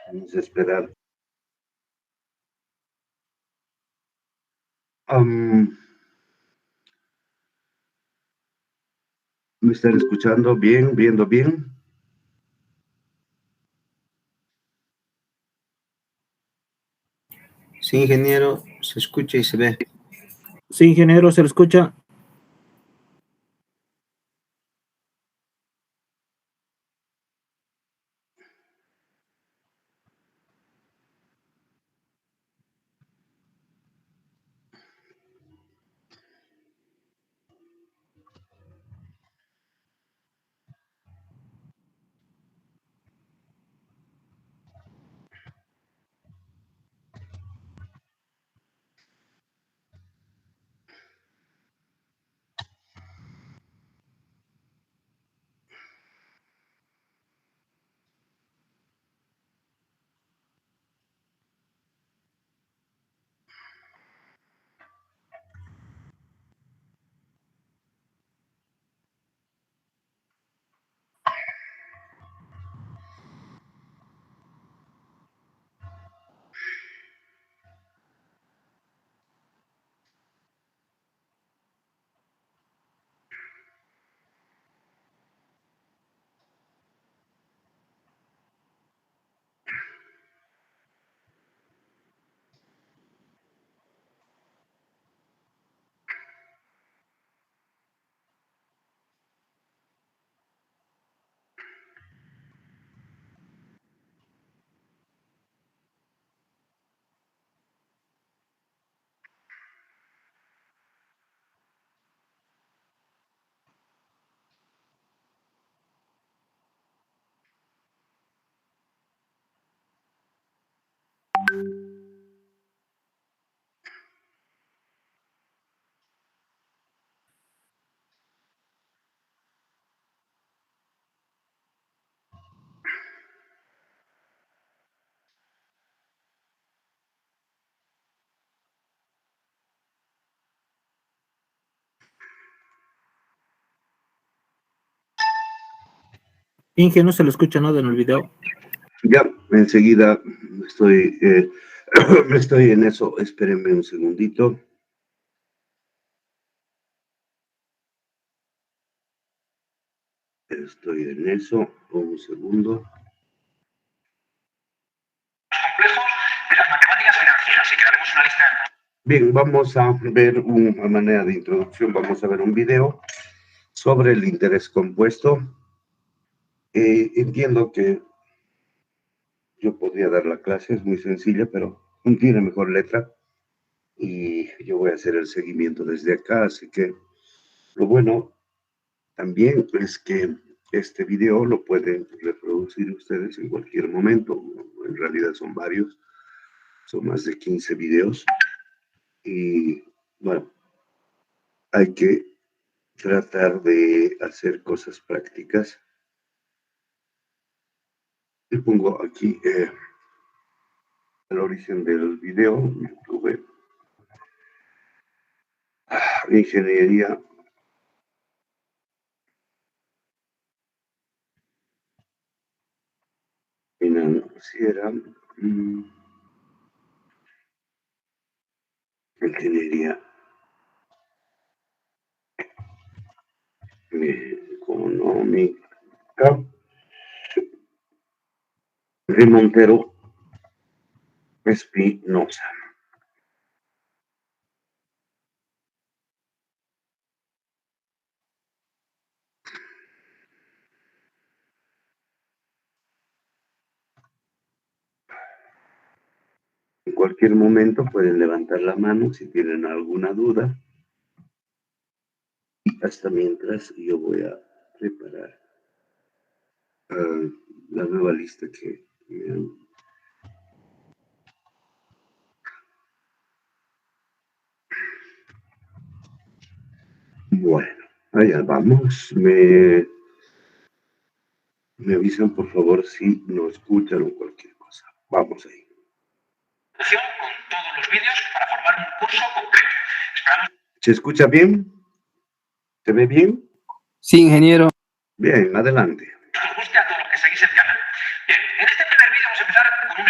Vamos a esperar. ¿Me están escuchando bien, viendo bien? Sí, ingeniero, se escucha y se ve. Sí, ingeniero, se le escucha. Inge, no se le escucha nada en el video. Ya, enseguida estoy, estoy en eso. Espérenme un segundito. Estoy en eso. Un segundo. Complejos de las matemáticas financieras. Así que haremos una lista. Bien, vamos a ver una manera de introducción. Vamos a ver un video sobre el interés compuesto. Entiendo que yo podría dar la clase, es muy sencilla, pero tiene mejor letra. Y yo voy a hacer el seguimiento desde acá, así que lo bueno también es que este video lo pueden reproducir ustedes en cualquier momento. En realidad son varios, son más de 15 videos. Y bueno, hay que tratar de hacer cosas prácticas. Y pongo aquí el origen del video, YouTube, ingeniería financiera, ingeniería económica de Montero Espinosa. En cualquier momento pueden levantar la mano si tienen alguna duda. Y hasta mientras yo voy a preparar la nueva lista que me han... Bueno, allá vamos. Me avisan, por favor, si no escuchan o cualquier cosa. Vamos ahí. Con todos los vídeos para formar un curso completo. Esperamos. ¿Se escucha bien? ¿Se ve bien? Sí, ingeniero. Bien, adelante. Os guste a todos los que seguís el canal. Bien, en este primer vídeo vamos a empezar con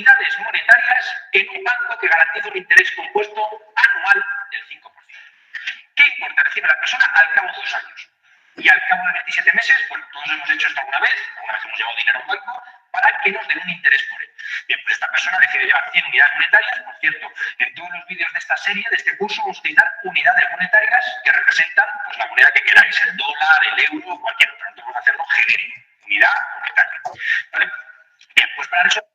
unidades monetarias en un banco que garantiza un interés compuesto anual del 5%. ¿Qué importe recibe la persona al cabo de 2 años? Y al cabo de 27 meses, bueno, todos hemos hecho esto alguna vez hemos llevado dinero a un banco para que nos den un interés por él. Bien, pues esta persona decide llevar 100 unidades monetarias. Por cierto, en todos los vídeos de esta serie, de este curso, vamos a utilizar unidades monetarias que representan pues, la moneda que queráis, el dólar, el euro, cualquiera, pero nosotros vamos a hacerlo genérico, unidad monetaria. ¿Vale? Bien, pues para resolver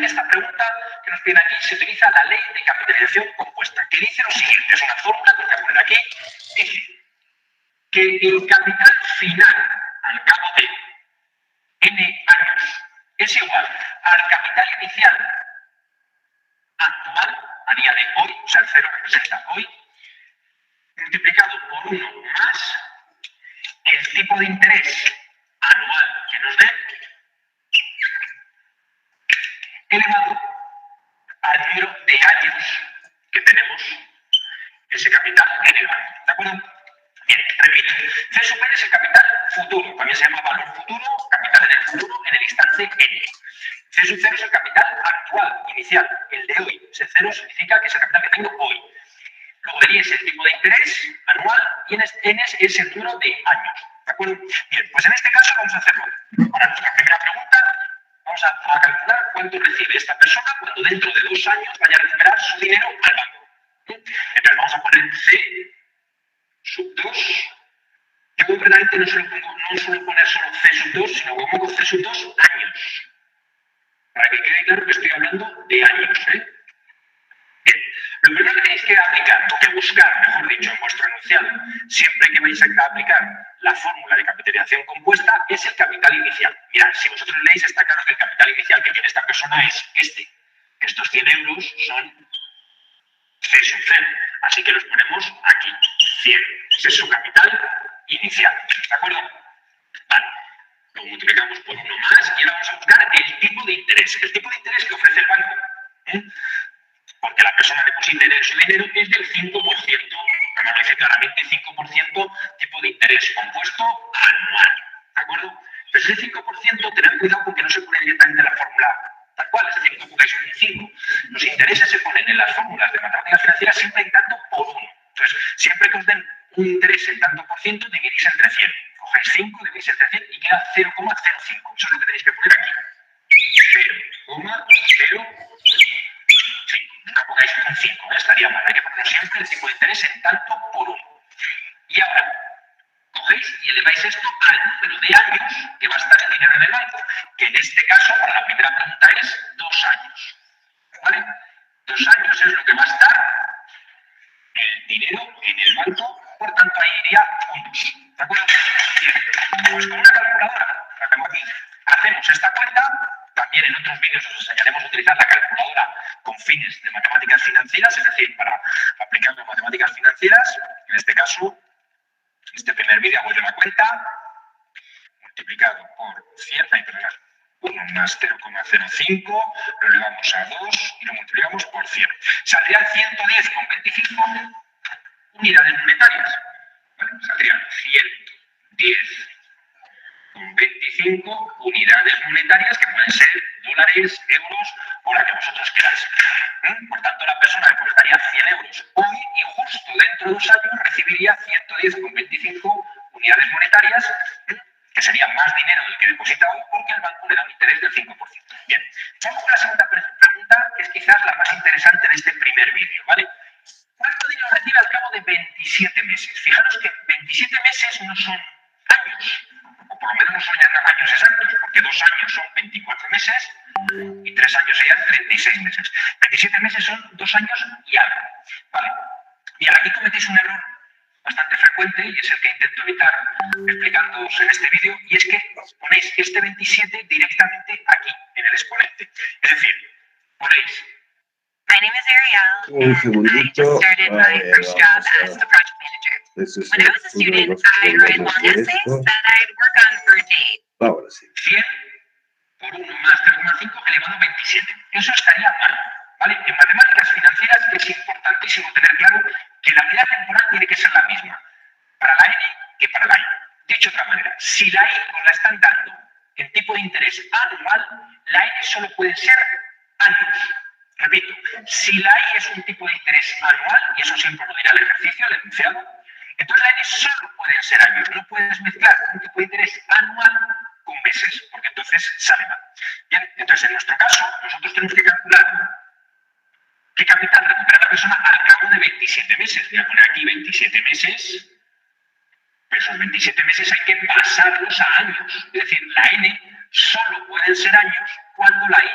esta pregunta que nos piden aquí, se utiliza la ley de capitalización compuesta, que dice lo siguiente, es una fórmula que voy a poner aquí, dice que el capital final al cabo de n años es igual al capital inicial actual a día de hoy, o sea, el cero representa hoy, multiplicado por 1 más el tipo de interés anual que nos dé, elevado al número de años que tenemos ese capital en el banco. ¿De acuerdo? Bien, repito. C sub n es el capital futuro, también se llama valor futuro, capital en el futuro, en el instante n. C sub 0 es el capital actual, inicial, el de hoy. Ese 0 significa que es el capital que tengo hoy. Luego de I es el tipo de interés anual y n es el número de años. ¿De acuerdo? Bien, pues en este caso vamos a hacerlo. Para nuestra primera pregunta, vamos a calcular cuánto recibe esta persona cuando dentro de 2 años vaya a recuperar su dinero al banco. Entonces vamos a poner C sub 2. Yo concretamente no suelo poner solo C sub 2, sino que pongo C sub 2 años. Para que quede claro que estoy hablando de años. Bien. Lo primero que tenéis que aplicar, o que buscar, mejor dicho, en vuestro enunciado, siempre que vais a aplicar la fórmula de capitalización compuesta, es el capital inicial. Mirad, si vosotros leéis, está claro que el capital inicial que tiene esta persona es este. Estos 100 euros son C sub 0, así que los ponemos aquí, 100. Ese es su capital inicial, ¿de acuerdo? Vale, lo multiplicamos por 1 más y ahora vamos a buscar el tipo de interés. El tipo de interés que ofrece el banco, porque la persona deposita en él su dinero, es del 5%, como lo dice claramente, 5% tipo de interés compuesto anual, ¿de acuerdo? Pero ese 5%, tened cuidado porque no se pone directamente en la fórmula tal cual, es decir, no pongáis un 5. Los intereses se ponen en las fórmulas de matemáticas financieras siempre en tanto por 1. Entonces, siempre que os den un interés en tanto por ciento, dividís entre 100. Cogéis 5, dividís entre 100 y queda 0,05. Eso es lo que tenéis que poner aquí. 0,05. Nunca pongáis un 5, estaría mal. Hay que poner siempre el tipo de interés en tanto por 1. Y ahora, cogéis y eleváis esto al número de años que va a estar el dinero en el banco, que en este caso, para la primera pregunta, es 2 años. ¿Vale? 2 años es lo que va a estar el dinero en el banco, por tanto ahí iría puntos. ¿De acuerdo? Bien, pues con una calculadora, la tengo aquí, hacemos esta cuenta. También en otros vídeos os enseñaremos a utilizar la calculadora con fines de matemáticas financieras, es decir, para aplicar las matemáticas financieras. En este caso, este primer vídeo hago yo la cuenta, multiplicado por 100, 1 más 0,05, lo elevamos a 2 y lo multiplicamos por 100. Saldrían 110,25 unidades monetarias. ¿Vale? Saldrían 110,25 unidades monetarias que pueden ser dólares, euros o la que vosotros queráis. Por tanto, la persona depositaría 100 euros hoy y justo dentro de 2 años recibiría 110,25 unidades monetarias, que sería más dinero del que deposita hoy porque el banco le da un interés del 5%. Bien, vamos con la segunda pregunta, que es quizás la más interesante de este primer vídeo, ¿vale? ¿Cuánto dinero recibe al cabo de 27 meses? Fijaros que 27 meses no son años, o por lo menos no son ya años exactos, porque 2 años son 24 meses y 3 años serían 36 meses. 27 meses son 2 años y algo. ¿Vale? Bien, aquí cometéis un error bastante frecuente y es el que intento evitar explicándoos en este vídeo, y es que ponéis este 27 directamente aquí, en el exponente. Es decir, ponéis My name is Ariel, Un and I segundito. just started my first job as a project manager. Ese es When I was a uno de student, los I'd write problemas long de essays esto. that I'd work on for a day. Ahora sí. 100 por 1 más 0,5 elevado a 27. Eso estaría mal, ¿vale? En matemáticas financieras es importantísimo tener claro que la unidad temporal tiene que ser la misma para la N que para la I. Dicho de otra manera, si la I os la están dando en tipo de interés anual, la N solo puede ser repito, si la I es un tipo de interés anual, y eso siempre lo dirá el ejercicio, el enunciado, entonces la N solo pueden ser años, no puedes mezclar un tipo de interés anual con meses, porque entonces sale mal. Bien, entonces en nuestro caso, nosotros tenemos que calcular qué capital recupera la persona al cabo de 27 meses. Voy a poner aquí 27 meses, pero esos 27 meses hay que pasarlos a años. Es decir, la N solo pueden ser años cuando la I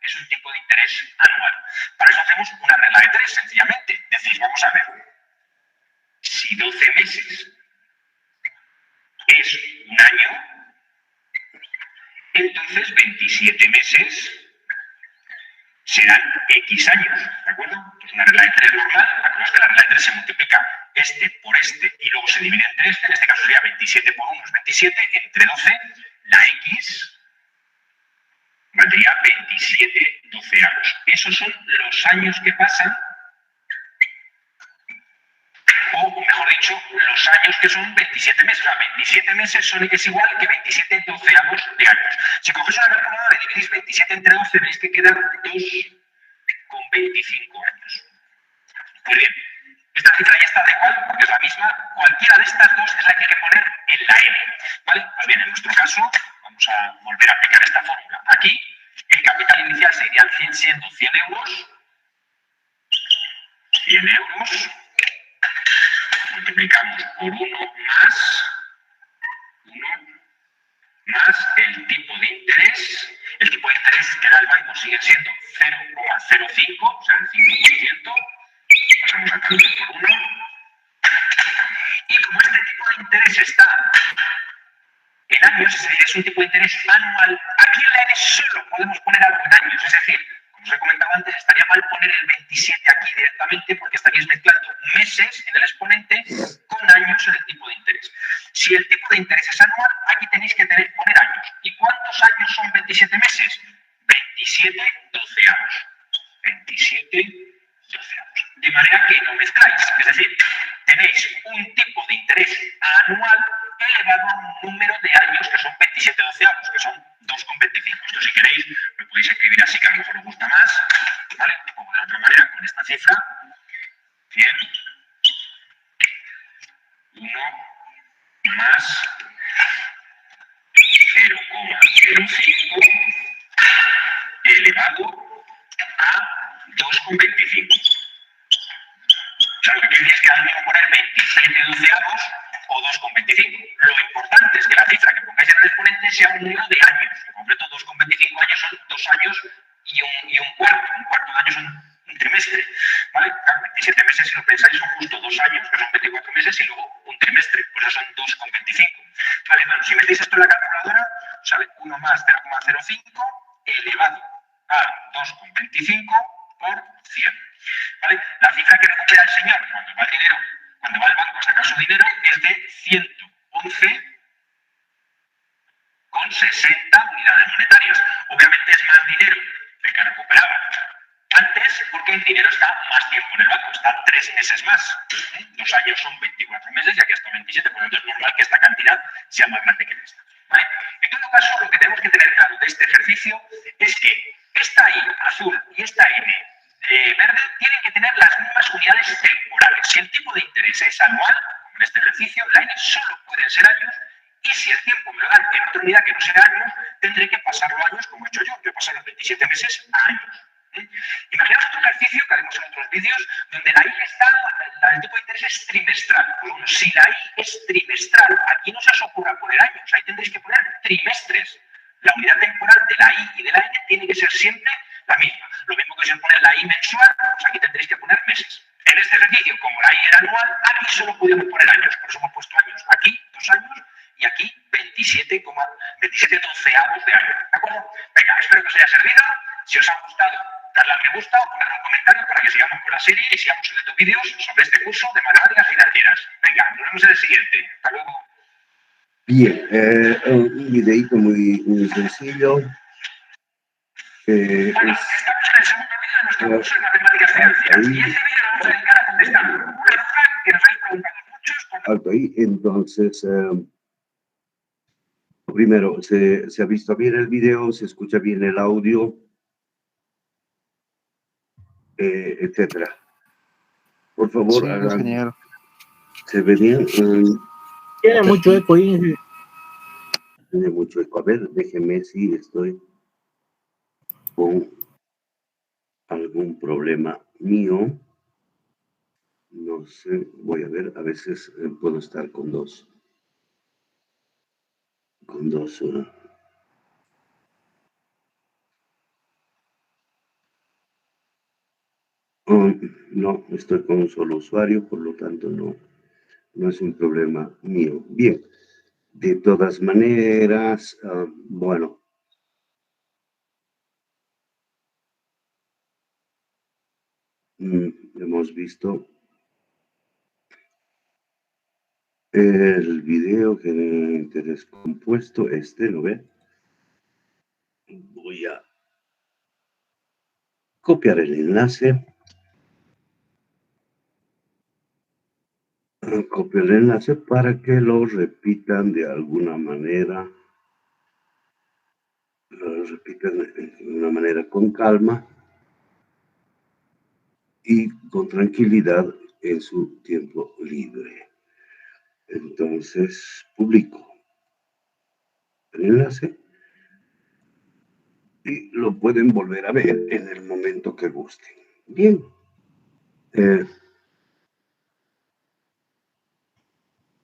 es un tipo de interés anual. Para eso hacemos una regla de 3, sencillamente. Decís, vamos a ver, si 12 meses es un año, entonces 27 meses serán X años, ¿de acuerdo? Pues una regla de 3 normal, acordaos que la regla de 3 se multiplica este por este y luego se divide entre este, en este caso sería 27 por 1 es 27, entre 12, la X valdría 27 doceavos. Esos son los años que pasan, o mejor dicho, los años que son 27 meses. O sea, 27 meses es igual que 27 doceavos de años. Si cogéis una calculadora y dividís 27 entre 12, veis que quedan 2,25 años. Pues bien, esta cifra ya está da igual porque es la misma. Cualquiera de estas dos es la que hay que poner en la N. ¿Vale? Pues bien, en nuestro caso, vamos a volver a aplicar esta fórmula. Aquí, el capital inicial seguiría siendo 100 euros. 100 euros. Multiplicamos por 1 más el tipo de interés. El tipo de interés que da el banco sigue siendo 0,05, o sea, el 5%. Pasamos a cálculo por 1. Y como este tipo de interés está en años, es decir, es un tipo de interés anual, aquí en la N solo podemos poner algo en años. Es decir, como os he comentado antes, estaría mal poner el 27 aquí directamente porque estaríais mezclando meses en el exponente con años en el tipo de interés. Si el tipo de interés es anual, aquí tenéis que poner años. ¿Y cuántos años son 27 meses? 27 doceavos. 27 doceavos. De manera que no mezcláis. Es decir, tenéis un tipo de interés anual elevado a un número de años que son 27 doceavos, que son 2,25. Esto si queréis lo podéis escribir así, que a lo mejor os gusta más, ¿vale? O de otra manera, con esta cifra, 100, 1 más 0,05 elevado a 2,25. O sea, lo que quiere decir es que ahora mismo poner 27 doceavos o 2,25. Lo importante es que la cifra que pongáis en el exponente sea un número de años. En concreto, 2,25 años son 2 años y un cuarto. Un cuarto de año son un trimestre. ¿Vale? Claro, 27 meses, si lo pensáis, son justo 2 años, que son 24 meses, y luego un trimestre. Pues eso son 2,25. Vale, bueno, si metéis esto en la calculadora, sale 1 más 0,05 elevado a 2,25 por 100. ¿Vale? La cifra que recupera el señor cuando va al banco a sacar su dinero es de 111,60 unidades monetarias. Obviamente es más dinero del que recuperaba antes porque el dinero está más tiempo en el banco, está 3 meses más. 2 años son 24 meses y aquí hasta 27, por lo tanto es normal que esta cantidad sea más grande que esta. ¿Vale? En todo caso, lo que tenemos que tener claro de este ejercicio es que esta I azul y esta N verde tienen que tener las mismas unidades temporales. Si el tipo de interés es anual, como en este ejercicio, la N solo pueden ser años, y si el tiempo me lo dan en otra unidad que no sea años, tendré que pasarlo a años, como he hecho yo. Yo he pasado los 27 meses a años. Imaginaos otro ejercicio que haremos en otros vídeos, donde la I el tipo de interés es trimestral. Pues bueno, si la I es trimestral, aquí no se os ocurra poner años, ahí tendréis que poner trimestres. La unidad temporal de la I y de la N tiene que ser siempre la misma. Lo mismo que si os poner la I mensual, pues aquí tendréis que poner meses. En este ejercicio, como la I era anual, aquí solo podemos poner años, por eso hemos puesto años. Aquí 2 años y aquí 27 doceavos de años. ¿De acuerdo? Venga, espero que os haya servido. Si os ha gustado, darle al me gusta o poner un comentario para que sigamos con la serie y sigamos subiendo vídeos sobre este curso de matemáticas financieras. Venga, nos vemos en el siguiente. Hasta luego. Bien, un videito muy sencillo. Bueno, estamos en el segundo vídeo de nuestro curso de matemáticas financieras. Y este vídeo lo vamos a dedicar a contestar una duda que nos habéis preguntado muchos. Alto ahí, entonces, primero, ¿se ha visto bien el video? ¿Se escucha bien el audio? etcétera. Por favor, Sí, hagan, ingeniero. se ve bien. Tiene mucho eco, Inge. Tiene mucho eco. A ver, déjeme si estoy con algún problema mío. No sé, voy a ver, a veces puedo estar con dos. No, estoy con un solo usuario, por lo tanto no es un problema mío. Bien, de todas maneras, bueno, hemos visto el video que genera interés compuesto, ¿lo ve? Voy a copiar el enlace. Copio el enlace para que lo repitan de alguna manera. Lo repitan de una manera con calma y con tranquilidad en su tiempo libre. Entonces, publico el enlace y lo pueden volver a ver en el momento que gusten. Bien.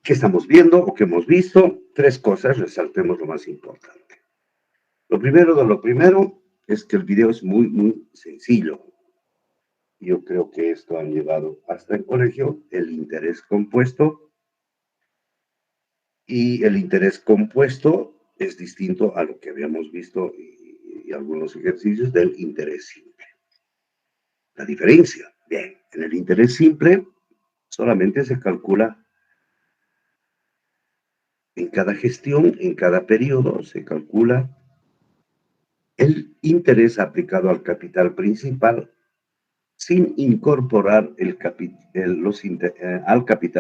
¿Qué estamos viendo o qué hemos visto? Tres cosas, resaltemos lo más importante. Lo primero es que el video es muy, muy sencillo. Yo creo que esto han llevado hasta el colegio el interés compuesto, y el interés compuesto es distinto a lo que habíamos visto y algunos ejercicios del interés simple. La diferencia, bien, en el interés simple solamente se calcula en cada gestión, en cada periodo, se calcula el interés aplicado al capital principal sin incorporar al capital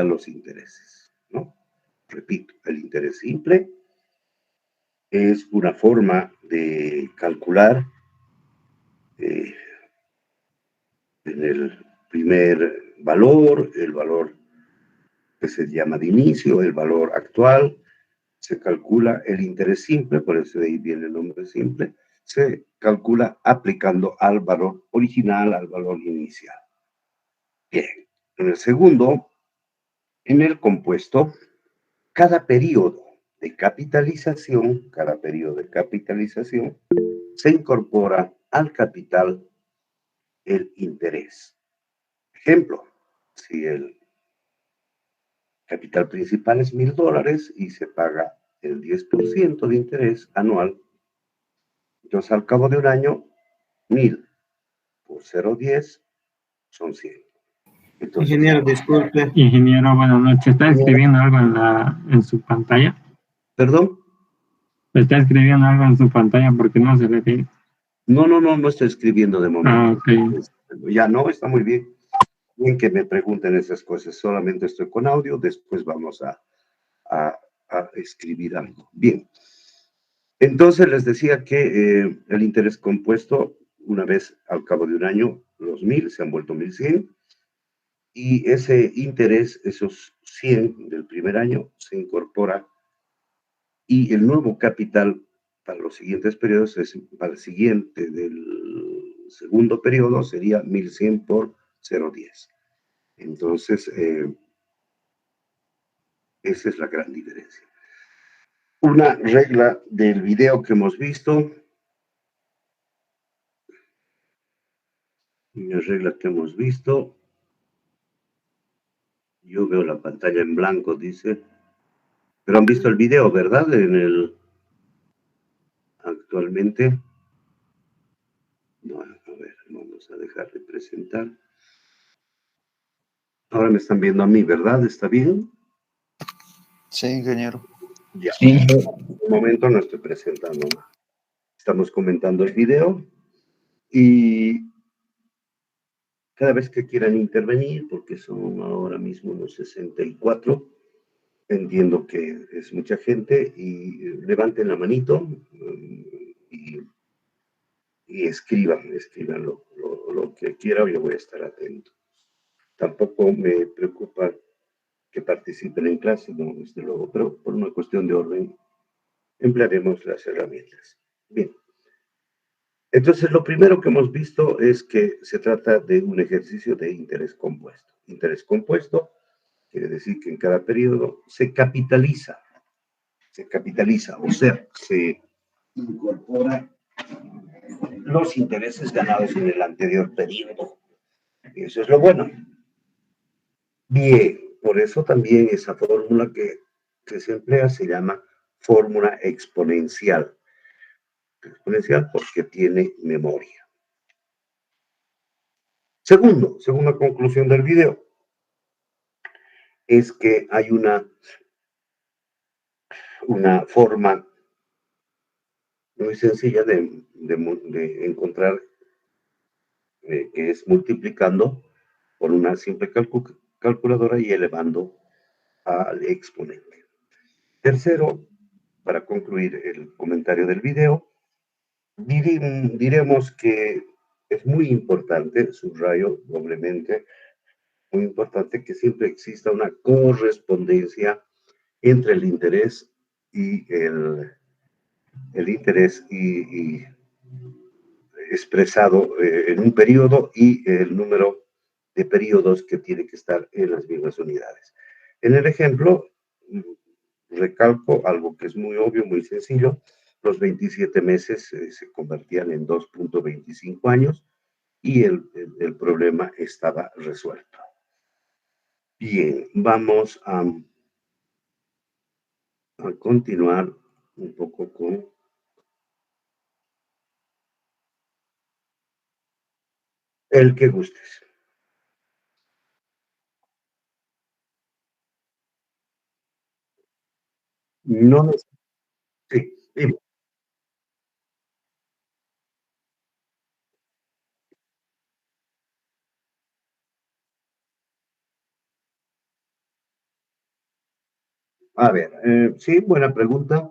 los intereses, ¿no? Repito, el interés simple es una forma de calcular en el primer valor, el valor que se llama de inicio, el valor actual, se calcula el interés simple, por eso de ahí viene el nombre simple, se calcula aplicando al valor original, al valor inicial. Bien, en el segundo, en el compuesto, cada periodo de capitalización, se incorpora al capital el interés. Ejemplo, si el capital principal es $1,000 y se paga el 10% de interés anual, entonces al cabo de un año, 1,000 por 0,10 son 100. Entonces, Ingeniero, disculpe. Ingeniero, buenas noches. ¿Está escribiendo algo en su pantalla? ¿Perdón? ¿Está escribiendo algo en su pantalla porque no se ve bien? No estoy escribiendo de momento. Ok. Ya no, está muy bien. Bien que me pregunten esas cosas. Solamente estoy con audio, después vamos a escribir algo. Bien. Entonces les decía que el interés compuesto, una vez al cabo de un año, los 1,000 se han vuelto 1,100. Y ese interés, esos 100 del primer año, se incorpora y el nuevo capital para los siguientes periodos, para el siguiente del segundo periodo, sería 1,100 por 0,10. Entonces, esa es la gran diferencia. Una regla del video que hemos visto, yo veo la pantalla en blanco, dice, pero han visto el video, ¿verdad? Actualmente. Bueno, a ver, vamos a dejar de presentar. Ahora me están viendo a mí, ¿verdad? ¿Está bien? Sí, ingeniero. Ya. Sí. En un momento no estoy presentando nada. Estamos comentando el video y cada vez que quieran intervenir, porque son ahora mismo unos 64, entiendo que es mucha gente, y levanten la manito y escriban lo que quiera, yo voy a estar atento. Tampoco me preocupa que participen en clase, no, desde luego, pero por una cuestión de orden emplearemos las herramientas. Bien. Entonces, lo primero que hemos visto es que se trata de un ejercicio de interés compuesto. Interés compuesto quiere decir que en cada periodo se capitaliza, o sea, se incorpora los intereses ganados en el anterior periodo. Y eso es lo bueno. Bien, por eso también esa fórmula que se emplea se llama fórmula exponencial. Exponencial porque tiene memoria. Segunda conclusión del video, es que hay una forma muy sencilla de encontrar que es multiplicando por una simple calculadora y elevando al exponente. Tercero, para concluir el comentario del video, diremos que es muy importante, subrayo doblemente, muy importante que siempre exista una correspondencia entre el interés y el interés y expresado en un periodo y el número de periodos que tiene que estar en las mismas unidades. En el ejemplo, recalco algo que es muy obvio, muy sencillo. Los 27 meses se convertían en 2.25 años y el problema estaba resuelto. Bien, vamos a continuar un poco con el que gustes. No me... Sí, dime. A ver, sí, buena pregunta.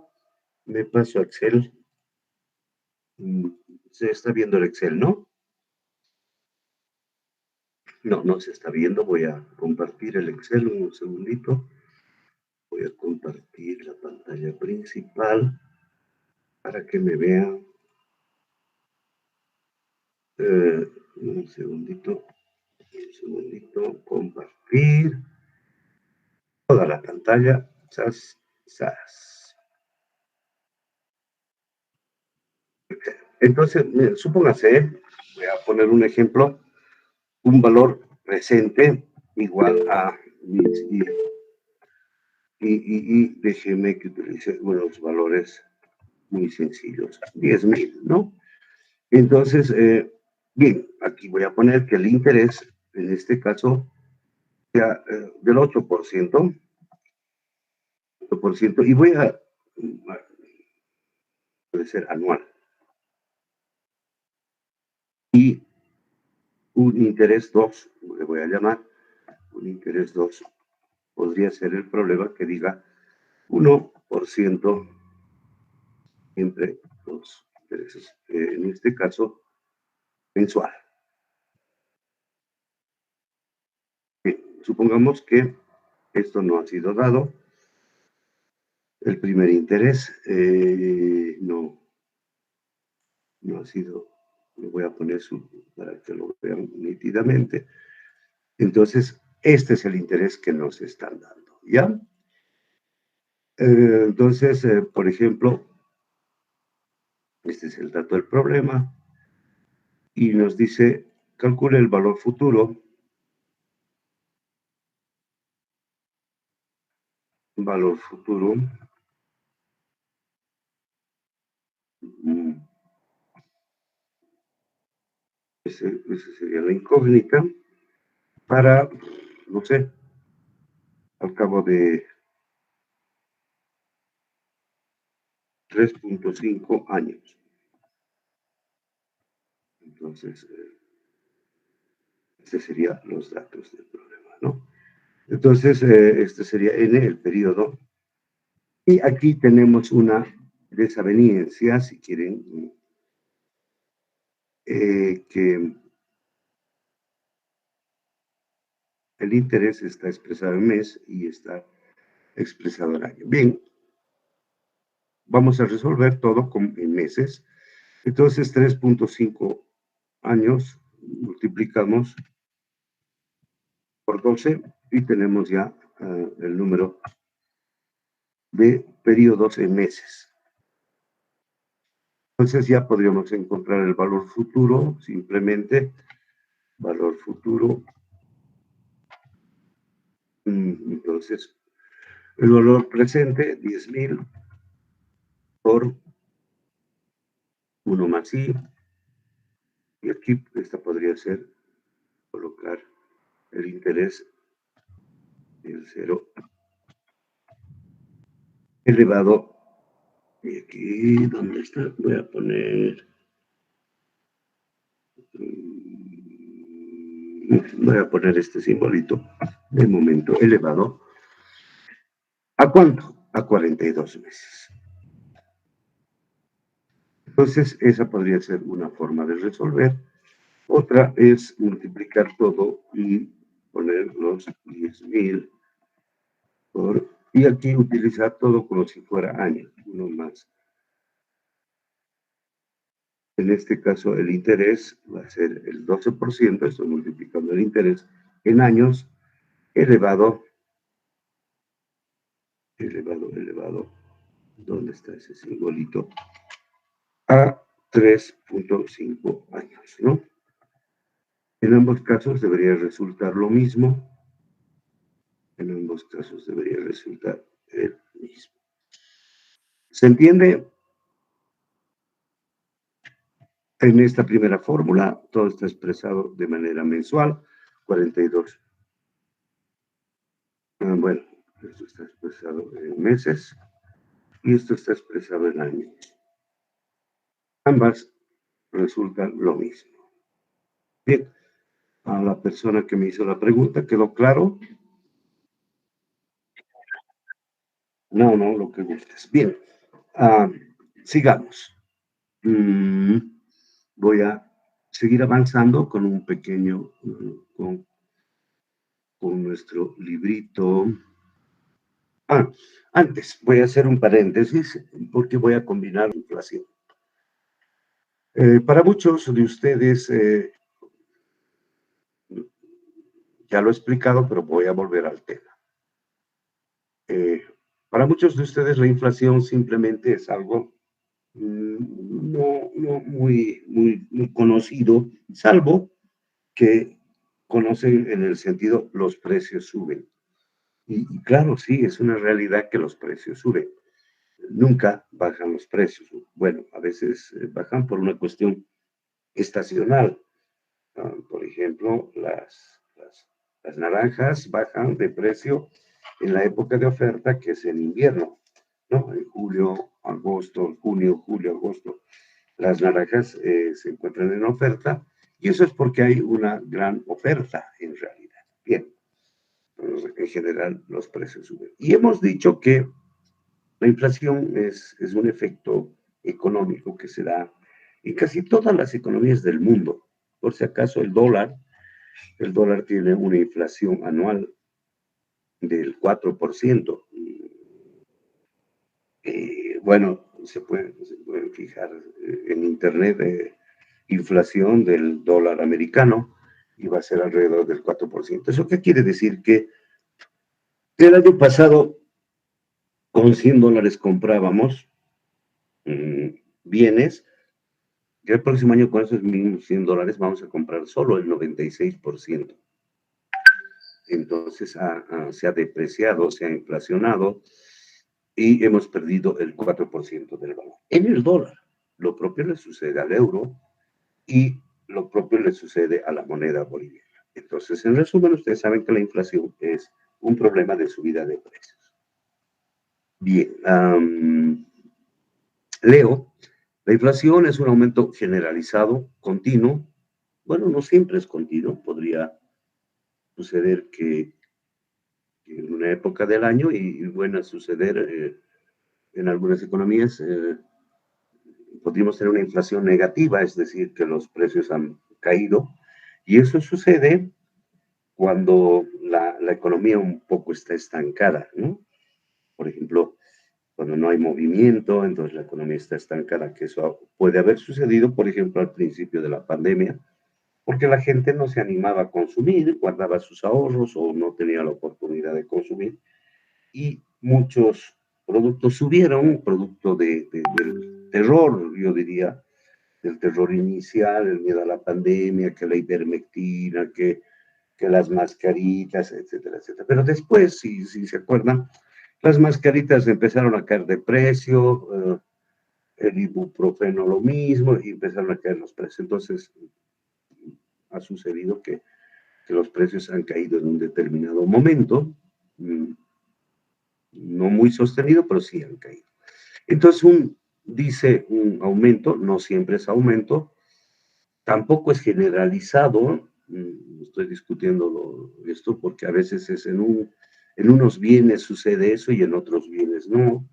Me paso a Excel. Se está viendo el Excel, ¿no? No, no se está viendo. Voy a compartir el Excel un segundito. Voy a compartir la pantalla principal para que me vean. Un segundito. Compartir toda la pantalla. Sas. Entonces, supóngase, voy a poner un ejemplo, un valor presente igual a y déjeme que utilice unos valores muy sencillos, 10,000, ¿no? Entonces, bien, aquí voy a poner que el interés, en este caso, sea del 8%, y voy a, puede ser anual. Y un interés 2, le voy a llamar, un interés 2, podría ser el problema que diga 1% entre los intereses, en este caso, mensual. Bien, supongamos que esto no ha sido dado. El primer interés no ha sido, lo voy a poner para que lo vean nítidamente. Entonces, este es el interés que nos están dando, ¿ya? Entonces, por ejemplo, este es el dato del problema y nos dice, calcule el valor futuro. Valor futuro. Esa sería la incógnita para, no sé, al cabo de 3.5 años. Entonces, estos serían los datos del problema, ¿no? Entonces, este sería N, el periodo. Y aquí tenemos una desaveniencia, si quieren, que el interés está expresado en mes y está expresado en año. Bien, vamos a resolver todo en meses. Entonces, 3.5 años multiplicamos por 12 y tenemos ya el número de periodos en meses. Entonces ya podríamos encontrar el valor futuro, simplemente valor futuro. Entonces, el valor presente, 10,000 por 1 más I. Y aquí esta podría ser colocar el interés del 0 elevado. Y aquí, ¿dónde está? Voy a poner... Voy a poner este simbolito de momento elevado. ¿A cuánto? A 42 meses. Entonces, esa podría ser una forma de resolver. Otra es multiplicar todo y poner los 10,000 por... Y aquí utilizar todo como si fuera año, uno más. En este caso, el interés va a ser el 12%, estoy multiplicando el interés en años, elevado. ¿Dónde está ese simbolito? A 3.5 años, ¿no? En ambos casos debería resultar lo mismo. En ambos casos debería resultar el mismo. ¿Se entiende? En esta primera fórmula, todo está expresado de manera mensual, 42. Bueno, esto está expresado en meses y esto está expresado en años. Ambas resultan lo mismo. Bien, a la persona que me hizo la pregunta, ¿quedó claro? No, lo que gustes. Bien, sigamos. Voy a seguir avanzando con un pequeño, con nuestro librito. Antes voy a hacer un paréntesis porque voy a combinar inflación. Para muchos de ustedes, ya lo he explicado, pero voy a volver al tema. Para muchos de ustedes la inflación simplemente es algo no muy conocido, salvo que conocen en el sentido los precios suben. Y claro, sí, es una realidad que los precios suben. Nunca bajan los precios. Bueno, a veces bajan por una cuestión estacional. Por ejemplo, las naranjas bajan de precio en la época de oferta, que es el invierno, ¿no? En julio, agosto, junio, julio, agosto, las naranjas se encuentran en oferta y eso es porque hay una gran oferta en realidad. Bien, entonces, en general los precios suben. Y hemos dicho que la inflación es un efecto económico que se da en casi todas las economías del mundo. Por si acaso el dólar tiene una inflación anual del 4%. Bueno, se pueden fijar en internet inflación del dólar americano y va a ser alrededor del 4%. ¿Eso qué quiere decir? Que el año pasado con $100 comprábamos bienes y el próximo año con esos mismos $100 vamos a comprar solo el 96%. Entonces se ha depreciado, se ha inflacionado y hemos perdido el 4% del valor. En el dólar, lo propio le sucede al euro y lo propio le sucede a la moneda boliviana. Entonces, en resumen, ustedes saben que la inflación es un problema de subida de precios. Bien, leo, la inflación es un aumento generalizado, continuo. Bueno, no siempre es continuo, podría suceder que en una época del año y bueno, suceder en algunas economías, podríamos tener una inflación negativa, es decir, que los precios han caído, y eso sucede cuando la economía un poco está estancada, ¿no? Por ejemplo, cuando no hay movimiento, entonces la economía está estancada, que eso puede haber sucedido, por ejemplo, al principio de la pandemia, porque la gente no se animaba a consumir, guardaba sus ahorros o no tenía la oportunidad de consumir, y muchos productos subieron, producto del terror, yo diría, del terror inicial, el miedo a la pandemia, que la ivermectina, que las mascaritas, etcétera, etcétera. Pero después, si se acuerdan, las mascaritas empezaron a caer de precio, el ibuprofeno lo mismo, y empezaron a caer los precios. Entonces, ha sucedido que los precios han caído en un determinado momento, no muy sostenido, pero sí han caído. Entonces, dice un aumento, no siempre es aumento, tampoco es generalizado, estoy discutiendo esto porque a veces es en unos bienes sucede eso y en otros bienes no,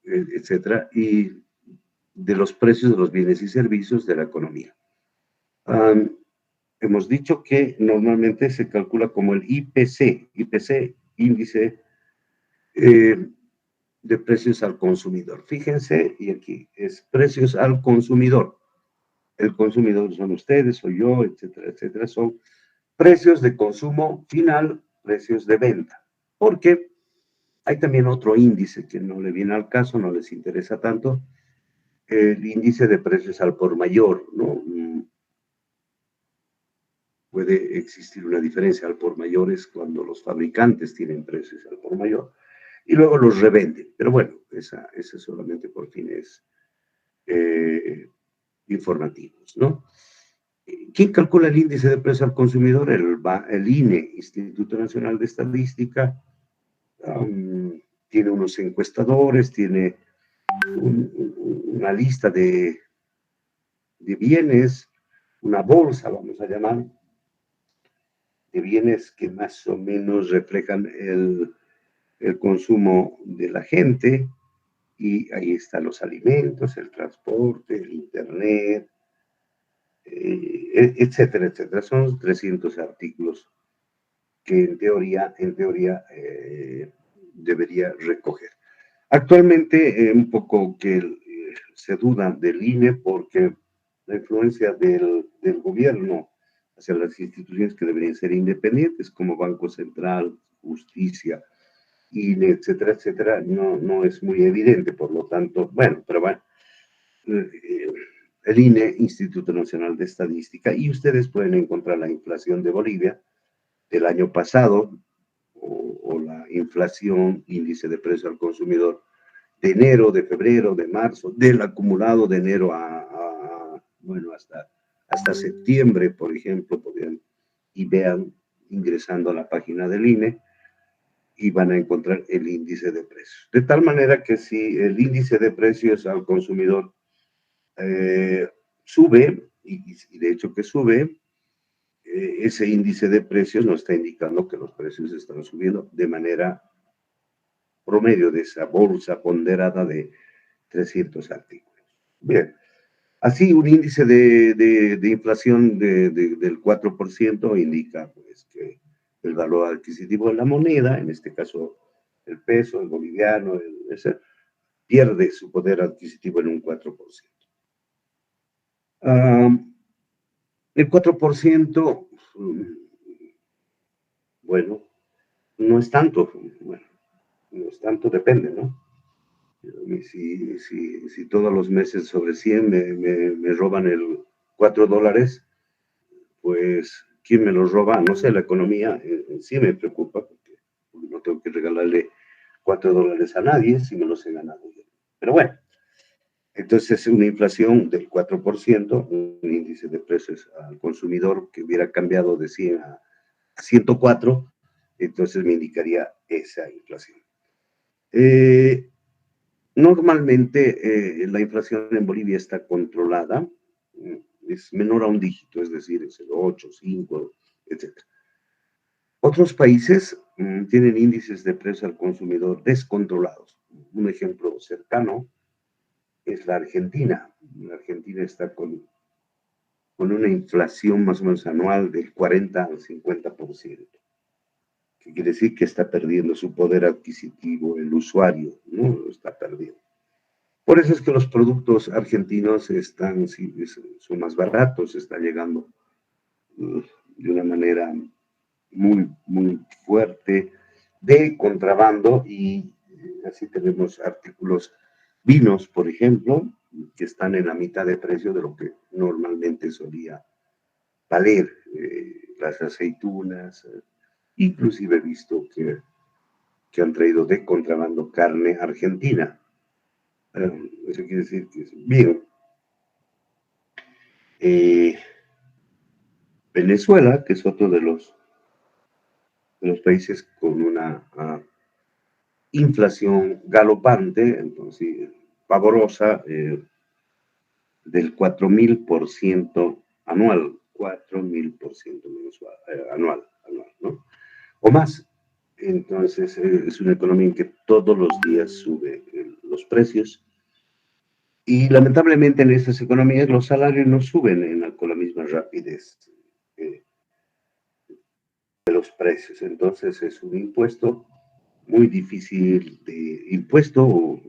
etcétera, y de los precios de los bienes y servicios de la economía. Hemos dicho que normalmente se calcula como el IPC, índice de precios al consumidor. Fíjense, y aquí es precios al consumidor. El consumidor son ustedes, soy yo, etcétera, etcétera. Son precios de consumo final, precios de venta. Porque hay también otro índice que no le viene al caso, no les interesa tanto, el índice de precios al por mayor, ¿no? Puede existir una diferencia al por mayor es cuando los fabricantes tienen precios al por mayor y luego los revenden. Pero bueno, esa es solamente por fines informativos, ¿no? ¿Quién calcula el índice de precios al consumidor? El INE, Instituto Nacional de Estadística, tiene unos encuestadores, tiene una lista de bienes, una bolsa, vamos a llamar, de bienes que más o menos reflejan el consumo de la gente, y ahí están los alimentos, el transporte, el internet, etcétera, etcétera. Son 300 artículos que en teoría debería recoger. Actualmente, un poco que se duda del INE porque la influencia del gobierno hacia las instituciones que deberían ser independientes, como Banco Central, Justicia, INE, etcétera, etcétera, no es muy evidente. Por lo tanto, bueno, pero bueno, el INE, Instituto Nacional de Estadística, y ustedes pueden encontrar la inflación de Bolivia del año pasado, o la inflación, índice de precio al consumidor, de enero, de febrero, de marzo, del acumulado de enero bueno, hasta septiembre, por ejemplo, y vean ingresando a la página del INE y van a encontrar el índice de precios. De tal manera que si el índice de precios al consumidor sube, y de hecho que sube, ese índice de precios nos está indicando que los precios están subiendo de manera promedio de esa bolsa ponderada de 300 artículos. Bien, así un índice de inflación del 4% indica pues que el valor adquisitivo de la moneda, en este caso el peso, el boliviano, pierde su poder adquisitivo en un 4%. El 4%, bueno, no es tanto, bueno, no es tanto, depende, ¿no? Si todos los meses sobre 100 me roban el $4, pues, ¿quién me los roba? No sé, la economía en sí me preocupa, porque no tengo que regalarle $4 a nadie si me los he ganado yo. Pero bueno, entonces una inflación del 4%, un índice de precios al consumidor que hubiera cambiado de 100 a 104, entonces me indicaría esa inflación. Normalmente la inflación en Bolivia está controlada, es menor a un dígito, es decir, es el 8, 5, etc. Otros países tienen índices de precio al consumidor descontrolados. Un ejemplo cercano es la Argentina. La Argentina está con una inflación más o menos anual del 40 al 50%. que quiere decir que está perdiendo su poder adquisitivo el usuario, ¿no? Lo está perdiendo. Por eso es que los productos argentinos son más baratos, están llegando de una manera muy, muy fuerte de contrabando y así tenemos artículos, vinos, por ejemplo, que están en la mitad de precio de lo que normalmente solía valer, las aceitunas, inclusive he visto que han traído de contrabando carne argentina. Eso quiere decir que es bien. Venezuela, que es otro de los países con una inflación galopante, entonces pavorosa, del 4000% anual, 4000% mensual, anual, ¿no? O más. Entonces es una economía en que todos los días sube los precios y lamentablemente en estas economías los salarios no suben con la misma rapidez de los precios. Entonces es un impuesto muy difícil de impuesto o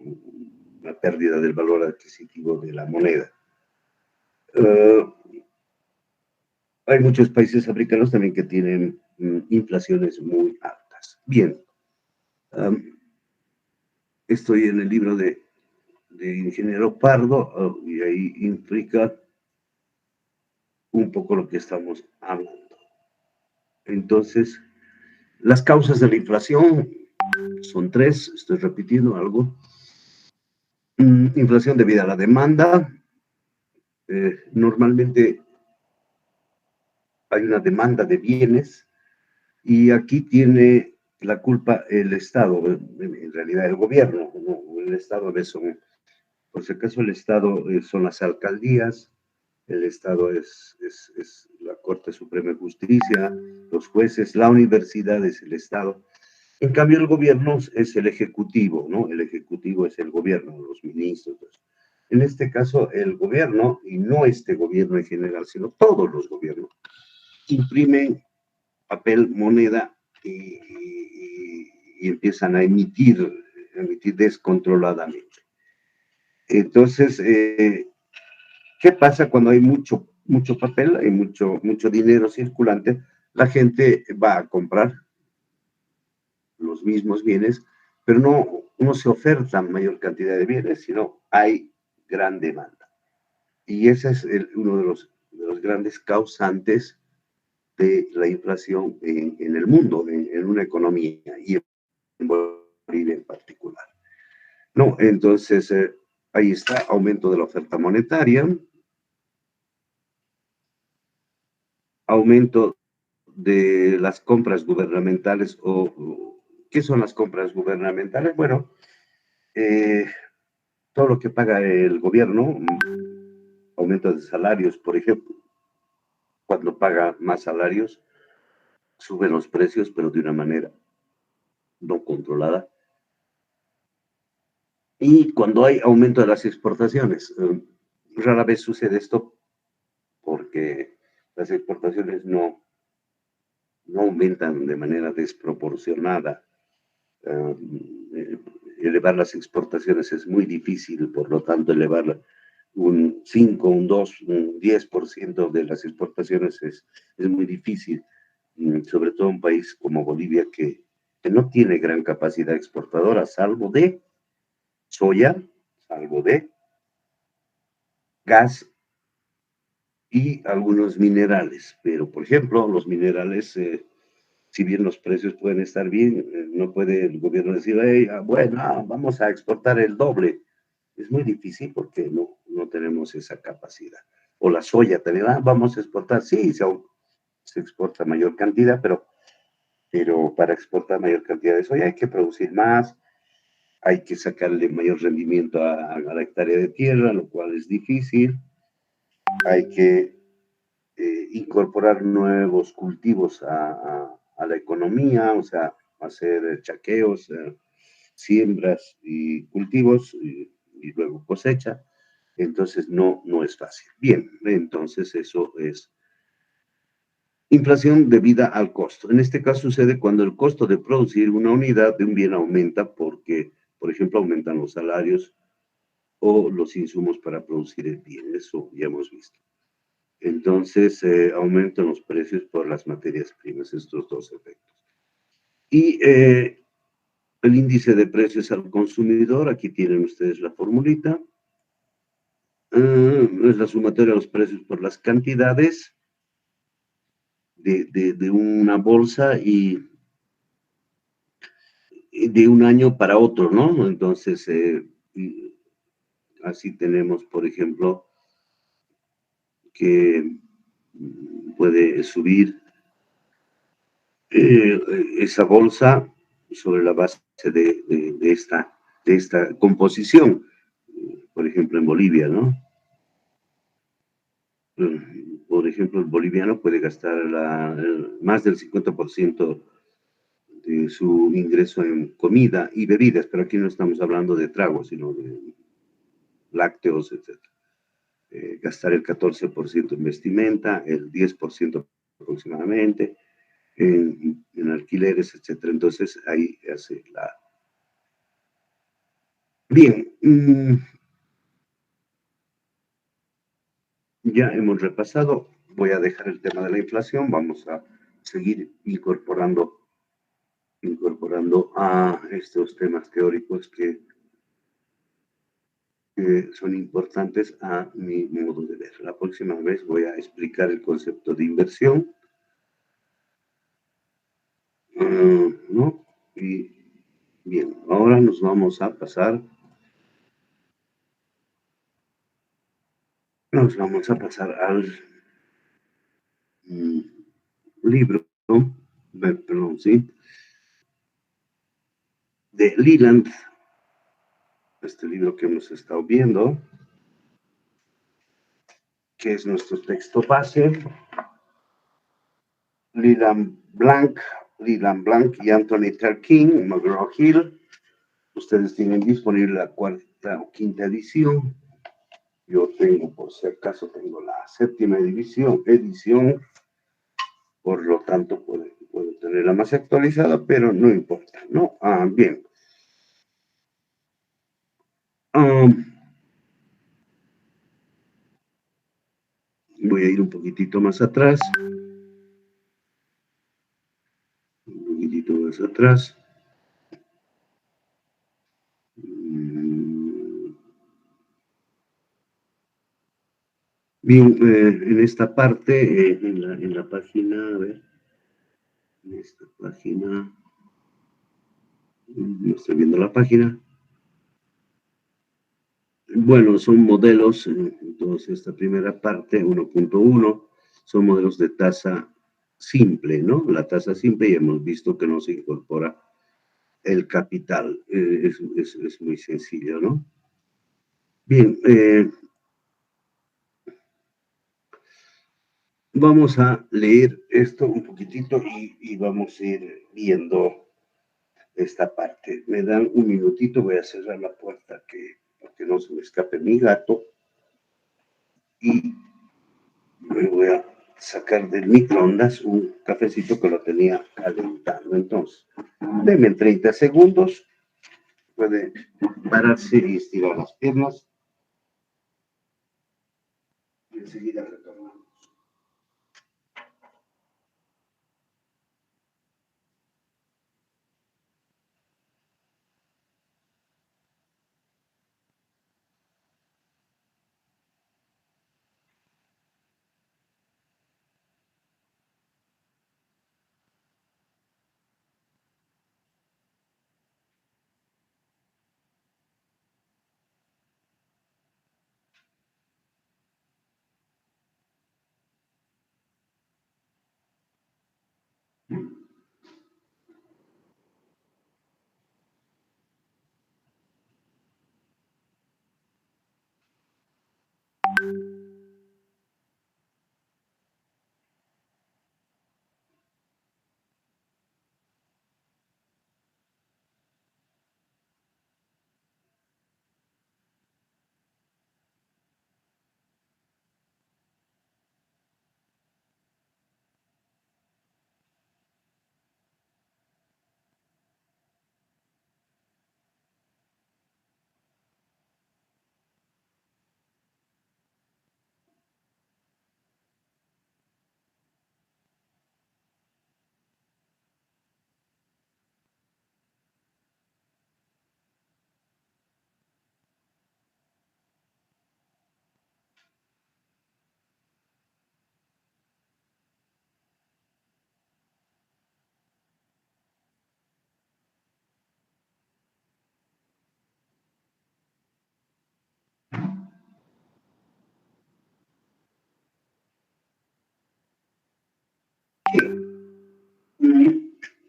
la pérdida del valor adquisitivo de la moneda. Hay muchos países africanos también que tienen inflaciones muy altas. Bien, estoy en el libro de Ingeniero Pardo y ahí implica un poco lo que estamos hablando. Entonces, las causas de la inflación son tres, estoy repitiendo algo. Inflación debido a la demanda. Normalmente hay una demanda de bienes y aquí tiene la culpa el Estado, en realidad el gobierno, ¿no? El Estado a veces por si acaso el Estado son las alcaldías, el Estado es la Corte Suprema de Justicia, los jueces, la universidad es el Estado. En cambio el gobierno es el Ejecutivo, ¿no? El Ejecutivo es el gobierno, los ministros. En este caso el gobierno, y no este gobierno en general, sino todos los gobiernos, imprimen papel, moneda y empiezan a emitir descontroladamente. Entonces, ¿qué pasa cuando hay mucho papel, hay mucho dinero circulante? La gente va a comprar los mismos bienes, pero no se oferta mayor cantidad de bienes, sino hay gran demanda. Y ese es uno de los grandes causantes de la inflación en el mundo, en una economía, y en Bolivia en particular. No, entonces, ahí está, aumento de la oferta monetaria, aumento de las compras gubernamentales, ¿qué son las compras gubernamentales? Bueno, todo lo que paga el gobierno, aumento de salarios, por ejemplo, cuando paga más salarios, suben los precios, pero de una manera no controlada. Y cuando hay aumento de las exportaciones, rara vez sucede esto porque las exportaciones no aumentan de manera desproporcionada. Elevar las exportaciones es muy difícil, por lo tanto, elevar un 5, un 2, un 10% de las exportaciones es muy difícil, sobre todo un país como Bolivia que no tiene gran capacidad exportadora, salvo de soya, salvo de gas y algunos minerales. Pero, por ejemplo, los minerales, si bien los precios pueden estar bien, no puede el gobierno decir, hey, bueno, vamos a exportar el doble. Es muy difícil porque no tenemos esa capacidad. O la soya también, vamos a exportar, sí, se exporta mayor cantidad, pero para exportar mayor cantidad de soya hay que producir más, hay que sacarle mayor rendimiento a la hectárea de tierra, lo cual es difícil. Hay que incorporar nuevos cultivos a la economía, o sea, hacer chaqueos, siembras y cultivos y luego cosecha. Entonces no es fácil. Bien, entonces eso es inflación debida al costo. En este caso sucede cuando el costo de producir una unidad de un bien aumenta porque, por ejemplo, aumentan los salarios o los insumos para producir el bien. Eso ya hemos visto. Entonces, aumentan los precios por las materias primas, estos dos efectos. Y el índice de precios al consumidor, aquí tienen ustedes la formulita. Es la sumatoria de los precios por las cantidades de una bolsa y de un año para otro, ¿no? Entonces, así tenemos, por ejemplo, que puede subir esa bolsa sobre la base de esta composición, por ejemplo, en Bolivia, ¿no? Por ejemplo, el boliviano puede gastar más del 50% de su ingreso en comida y bebidas, pero aquí no estamos hablando de tragos, sino de lácteos, etc. Gastar el 14% en vestimenta, el 10% aproximadamente en alquileres, etc. Entonces, ahí hace la... Bien, ya hemos repasado, voy a dejar el tema de la inflación, vamos a seguir incorporando a estos temas teóricos que son importantes a mi modo de ver. La próxima vez voy a explicar el concepto de inversión, ¿no? Y bien, ahora nos vamos a pasar al libro, perdón, sí, de Leland, este libro que hemos estado viendo, que es nuestro texto base. Leland Blanc y Anthony Terkin, McGraw-Hill. Ustedes tienen disponible la cuarta o quinta edición. Yo tengo, por si acaso, tengo la séptima edición, por lo tanto puedo tenerla más actualizada, pero no importa, ¿no? Bien. Voy a ir un poquitito más atrás. Un poquitito más atrás. Bien, en esta parte, en la página, a ver, en esta página, no estoy viendo la página. Bueno, son modelos, entonces esta primera parte, 1.1, son modelos de tasa simple, ¿no? La tasa simple ya hemos visto que no se incorpora el capital, es muy sencillo, ¿no? Bien, vamos a leer esto un poquitito y vamos a ir viendo esta parte. Me dan un minutito, voy a cerrar la puerta para que no se me escape mi gato y me voy a sacar del microondas un cafecito que lo tenía calentando. Entonces, denme 30 segundos, puede pararse y estirar las piernas y enseguida retornamos.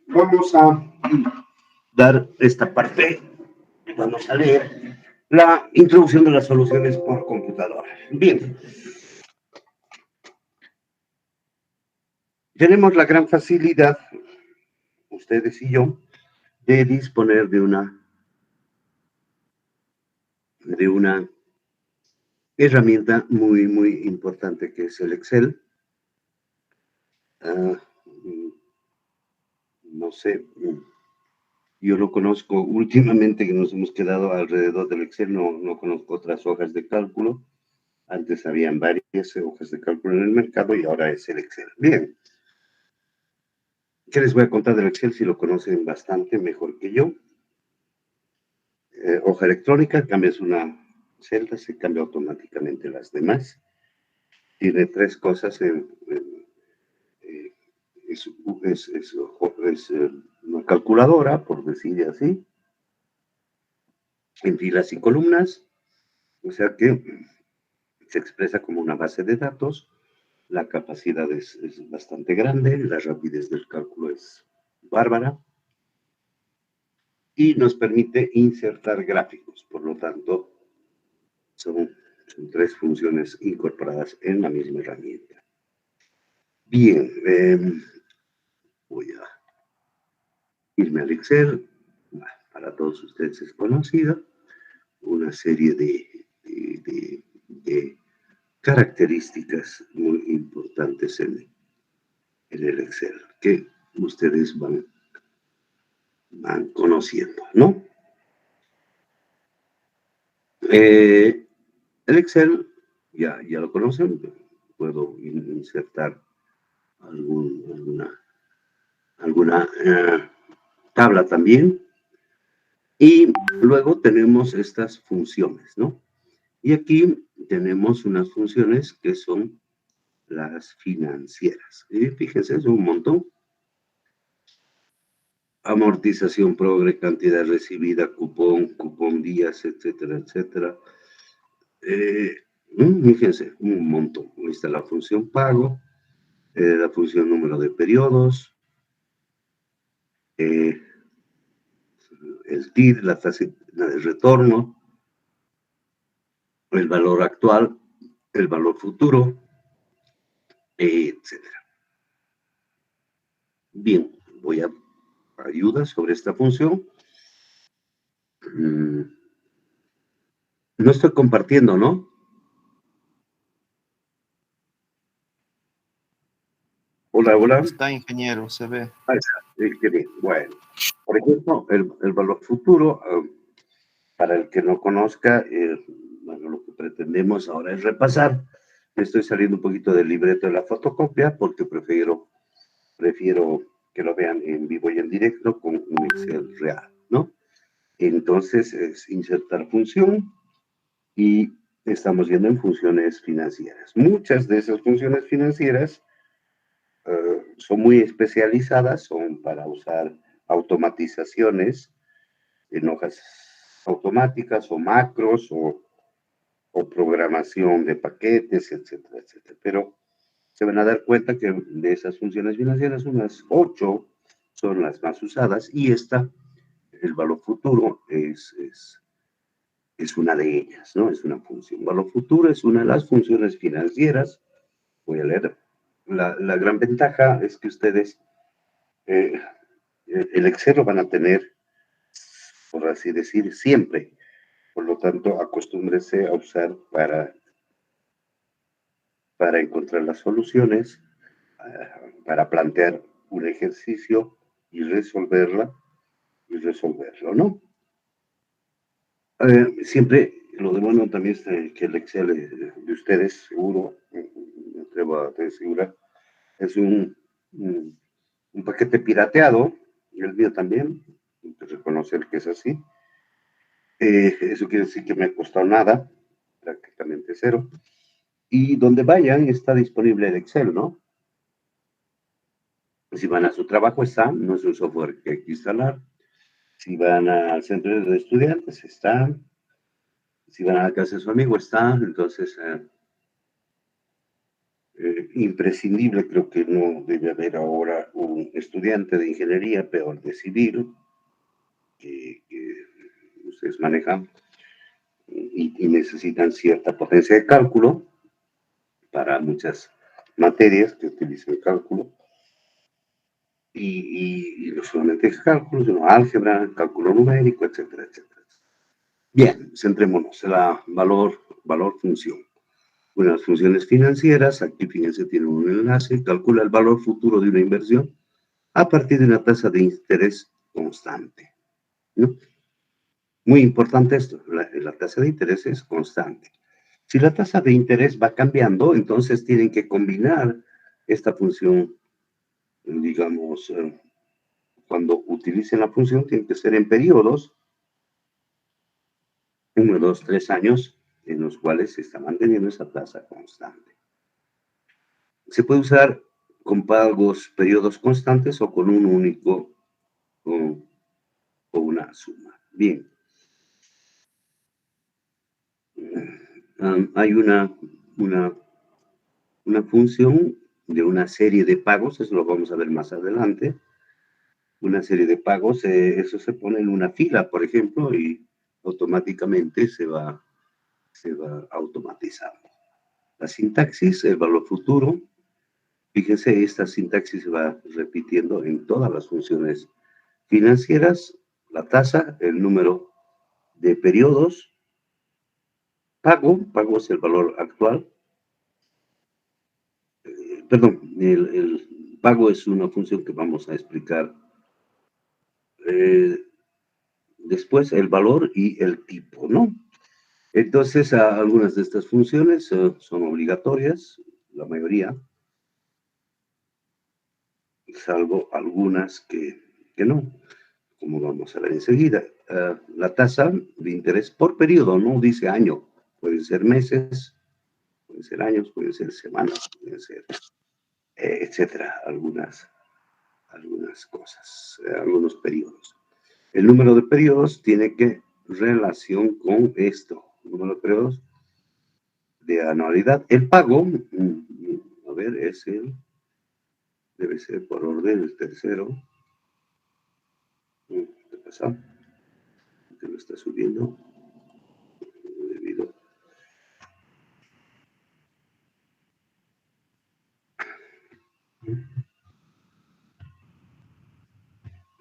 Vamos a dar esta parte. Vamos a leer la introducción de las soluciones por computadora. Bien. Tenemos la gran facilidad, ustedes y yo, de disponer de una herramienta muy, muy importante que es el Excel. No sé, yo lo conozco últimamente que nos hemos quedado alrededor del Excel, no conozco otras hojas de cálculo. Antes habían varias hojas de cálculo en el mercado y ahora es el Excel. Bien. ¿Qué les voy a contar del Excel si lo conocen bastante mejor que yo? Hoja electrónica, cambias una celda, se cambia automáticamente las demás. Tiene tres cosas. Es una calculadora, por decir así, en filas y columnas, o sea que se expresa como una base de datos. La capacidad es bastante grande, la rapidez del cálculo es bárbara y nos permite insertar gráficos, por lo tanto, son tres funciones incorporadas en la misma herramienta. Bien, voy a irme al Excel. Para todos ustedes es conocida una serie de características muy importantes en el Excel que ustedes van conociendo, ¿no? El Excel ya lo conocen, puedo insertar alguna tabla también. Y luego tenemos estas funciones, ¿no? Y aquí tenemos unas funciones que son las financieras. Y fíjense, es un montón. Amortización progre, cantidad recibida, cupón días, etcétera, etcétera. Fíjense, un montón. Ahí está la función pago, la función número de periodos, el TIR, la tasa de retorno, el valor actual, el valor futuro, etcétera. Bien, voy a ayuda sobre esta función. No estoy compartiendo, ¿no? Hola, hola. Está, ingeniero, se ve. Ahí está, qué bien. Bueno, por ejemplo, el valor futuro, para el que no conozca, bueno, lo que pretendemos ahora es repasar. Me estoy saliendo un poquito del libreto de la fotocopia porque prefiero que lo vean en vivo y en directo con un Excel real, ¿no? Entonces, es insertar función y estamos viendo en funciones financieras. Muchas de esas funciones financieras son muy especializadas, son para usar automatizaciones en hojas automáticas o macros o programación de paquetes, etcétera, etcétera. Pero se van a dar cuenta que de esas funciones financieras, unas 8 son las más usadas y esta, el valor futuro, es una de ellas, ¿no? Es una función. Valor futuro es una de las funciones financieras. Voy a leer. La gran ventaja es que ustedes el Excel lo van a tener, por así decir, siempre. Por lo tanto, acostúmbrese a usar para encontrar las soluciones, para plantear un ejercicio y resolverlo, ¿no? Siempre lo de bueno también es que el Excel de ustedes, seguro, me atrevo a asegurar, es un paquete pirateado, y el mío también, hay que reconocer que es así. Eso quiere decir que me ha costado nada, prácticamente cero. Y donde vayan está disponible el Excel, ¿no? Si van a su trabajo está, no es un software que hay que instalar. Si van al centro de estudiantes está. Si van a la casa de su amigo está. Entonces, imprescindible, creo que no debe haber ahora un estudiante de ingeniería, peor de civil, que ustedes manejan y necesitan cierta potencia de cálculo para muchas materias que utilizan cálculo. Y no solamente cálculo, sino álgebra, cálculo numérico, etcétera, etcétera. Bien, centrémonos en la valor función. Unas funciones financieras, aquí fíjense, tiene un enlace, calcula el valor futuro de una inversión a partir de una tasa de interés constante, ¿no? Muy importante esto, la tasa de interés es constante. Si la tasa de interés va cambiando, entonces tienen que combinar esta función, digamos, cuando utilicen la función, tiene que ser en periodos, 1, 2, 3 años, en los cuales se está manteniendo esa tasa constante. Se puede usar con pagos, periodos constantes o con un único o una suma. Bien. Hay una función de una serie de pagos, eso lo vamos a ver más adelante. Una serie de pagos, eso se pone en una fila, por ejemplo, y automáticamente se va automatizando. La sintaxis, el valor futuro, fíjense, esta sintaxis se va repitiendo en todas las funciones financieras, la tasa, el número de periodos, pago es el valor actual, perdón, el pago es una función que vamos a explicar después, el valor y el tipo, ¿no? Entonces, algunas de estas funciones son obligatorias, la mayoría, salvo algunas que no, como vamos a ver enseguida. La tasa de interés por periodo, no dice año, pueden ser meses, pueden ser años, pueden ser semanas, pueden ser, etcétera, algunas cosas, algunos periodos. El número de periodos tiene que relación con esto, el número de periodos de anualidad. El pago, a ver, debe ser por orden el tercero. ¿Qué pasa? ¿Qué lo está subiendo? Debido.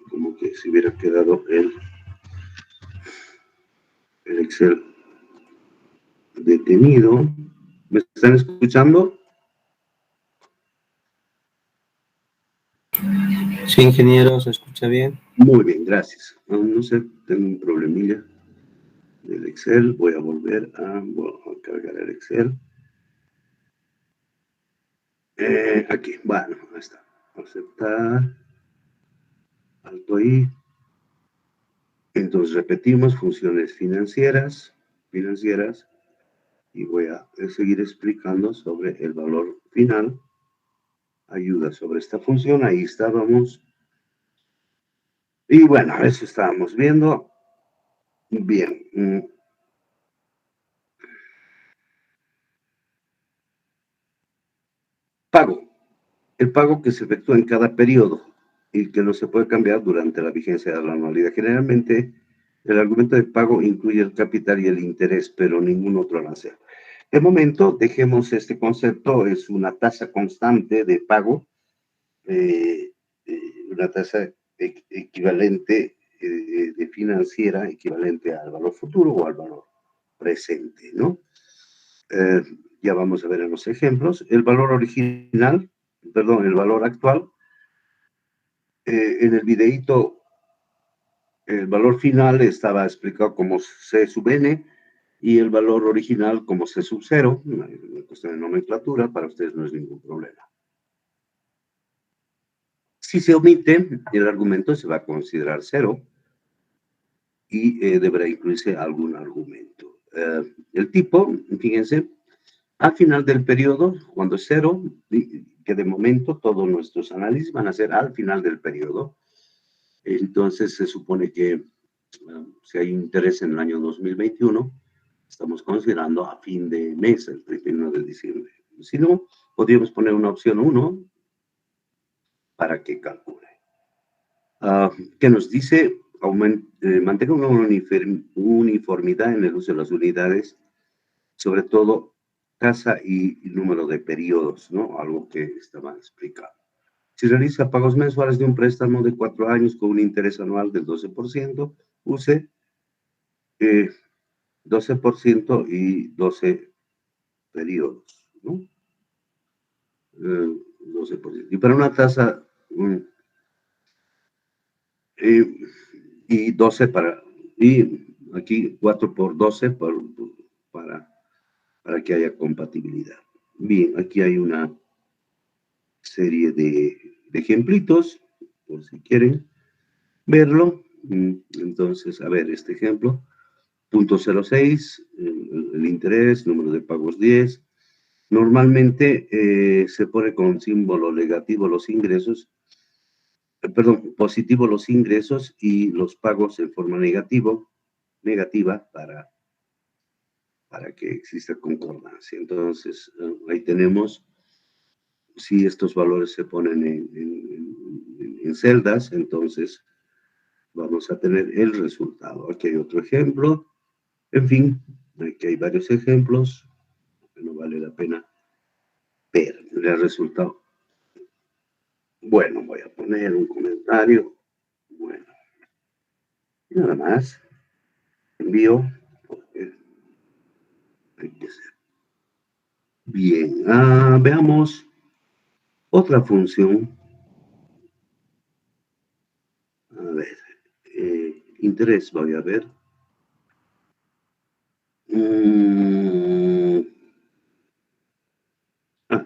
Como que si hubiera quedado el Excel detenido. ¿Me están escuchando? Sí, ingeniero, se escucha bien. Muy bien, gracias. No sé, tengo un problemilla del Excel. Voy a volver a cargar el Excel. Aquí, bueno, ahí está. Aceptar. Alto ahí. Entonces repetimos funciones financieras. Y voy a seguir explicando sobre el valor final. Ayuda sobre esta función. Ahí estábamos. Y bueno, eso estábamos viendo. Bien. Pago. El pago que se efectúa en cada periodo y que no se puede cambiar durante la vigencia de la anualidad. Generalmente, el argumento de pago incluye el capital y el interés, pero ningún otro arancel. De momento, dejemos este concepto, es una tasa constante de pago, una tasa equivalente de financiera, equivalente al valor futuro o al valor presente, ¿no? Ya vamos a ver en los ejemplos. El valor original, perdón, el valor actual. En el videíto, el valor final estaba explicado como C sub n y el valor original como C sub 0, una cuestión de nomenclatura, para ustedes no es ningún problema. Si se omite, el argumento se va a considerar 0 y deberá incluirse algún argumento. El tipo, fíjense, al final del periodo, cuando es 0, que de momento todos nuestros análisis van a ser al final del periodo. Entonces se supone que si hay interés en el año 2021, estamos considerando a fin de mes, el 31 de diciembre. Si no, podríamos poner una opción 1 para que calcule. ¿Qué nos dice? Mantenga una uniformidad en el uso de las unidades, sobre todo tasa y número de periodos, ¿no? Algo que estaba explicado. Si realiza pagos mensuales de un préstamo de 4 años con un interés anual del 12%, use 12% y 12 periodos, ¿no? 12%. Y para una tasa y 12 y aquí 4 por 12 para que haya compatibilidad. Bien, aquí hay una serie de ejemplitos, por si quieren verlo. Entonces, a ver, este ejemplo, punto 06, el interés, número de pagos 10. Normalmente se pone con símbolo negativo los ingresos, positivo los ingresos y los pagos en forma negativa para que exista concordancia. Entonces, ahí tenemos, si estos valores se ponen en celdas, entonces vamos a tener el resultado. Aquí hay otro ejemplo. En fin, aquí hay varios ejemplos que no vale la pena ver el resultado. Bueno, voy a poner un comentario. Bueno, y nada más. Envío. Hay que ser. Bien, veamos otra función. A ver, interés, voy a ver.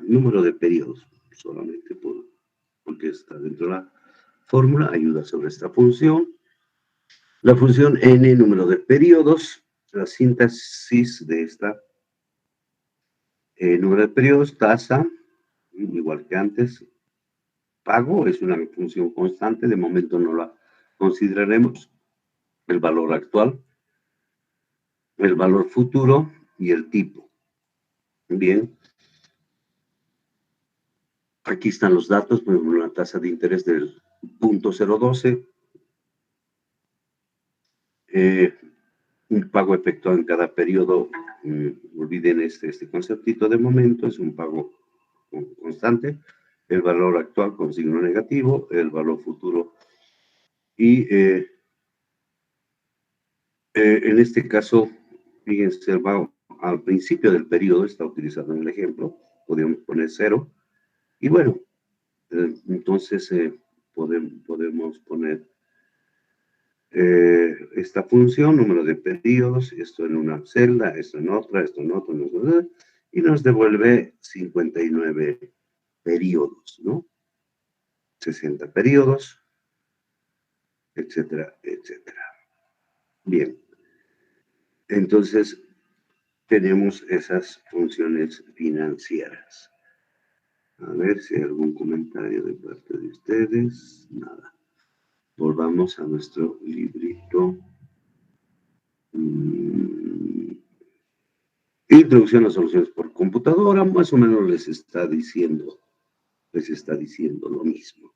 Número de periodos, solamente porque está dentro de la fórmula, ayuda sobre esta función. La función n, número de periodos, la síntesis de esta número de periodos, tasa, igual que antes, pago, es una función constante, de momento no la consideraremos, el valor actual, el valor futuro y el tipo. Bien. Aquí están los datos, por ejemplo, la tasa de interés del 0.012, un pago efectuado en cada periodo, olviden este conceptito de momento, es un pago constante, el valor actual con signo negativo, el valor futuro y en este caso, fíjense, al principio del periodo, está utilizado en el ejemplo, podemos poner 0 y bueno, entonces podemos poner esta función, número de periodos, esto en una celda, esto en otra, y nos devuelve 59 periodos, ¿no? 60 periodos, etcétera, etcétera. Bien, entonces tenemos esas funciones financieras. A ver si hay algún comentario de parte de ustedes. Nada. Volvamos a nuestro librito. Introducción a soluciones por computadora, más o menos les está diciendo lo mismo.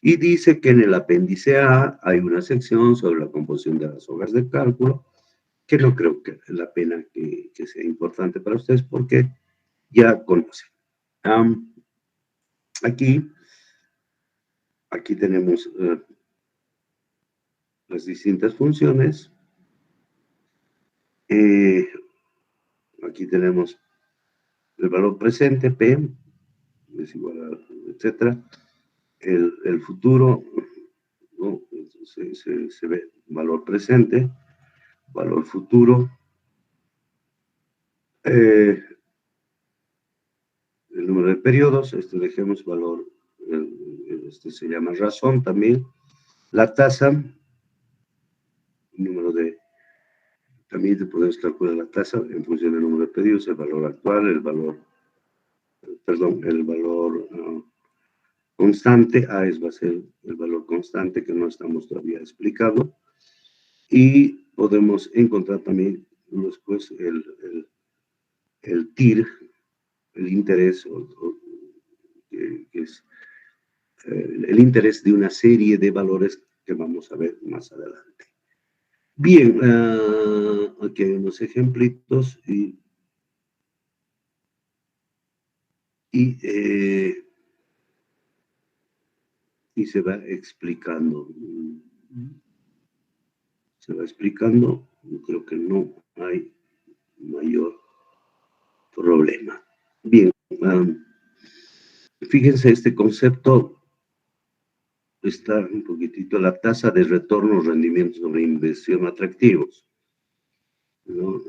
Y dice que en el apéndice A hay una sección sobre la composición de las hojas de cálculo, que no creo que es la pena que sea importante para ustedes porque ya conocen. Aquí tenemos las distintas funciones. Aquí tenemos el valor presente, P, es igual a, etcétera. El futuro, ¿no? Se ve valor presente, valor futuro, el número de periodos, dejemos valor, se llama razón también, la tasa, número de, también podemos calcular la tasa en función del número de periodos, el valor actual, el valor constante, va a ser el valor constante que no estamos todavía explicando, y podemos encontrar también después el TIR, el interés que es el interés de una serie de valores que vamos a ver más adelante. Bien, aquí hay unos ejemplitos y se va explicando. Se va explicando, creo que no hay mayor problema. Bien, fíjense, este concepto está un poquitito, la tasa de retorno, rendimiento sobre inversión atractivos, ¿no?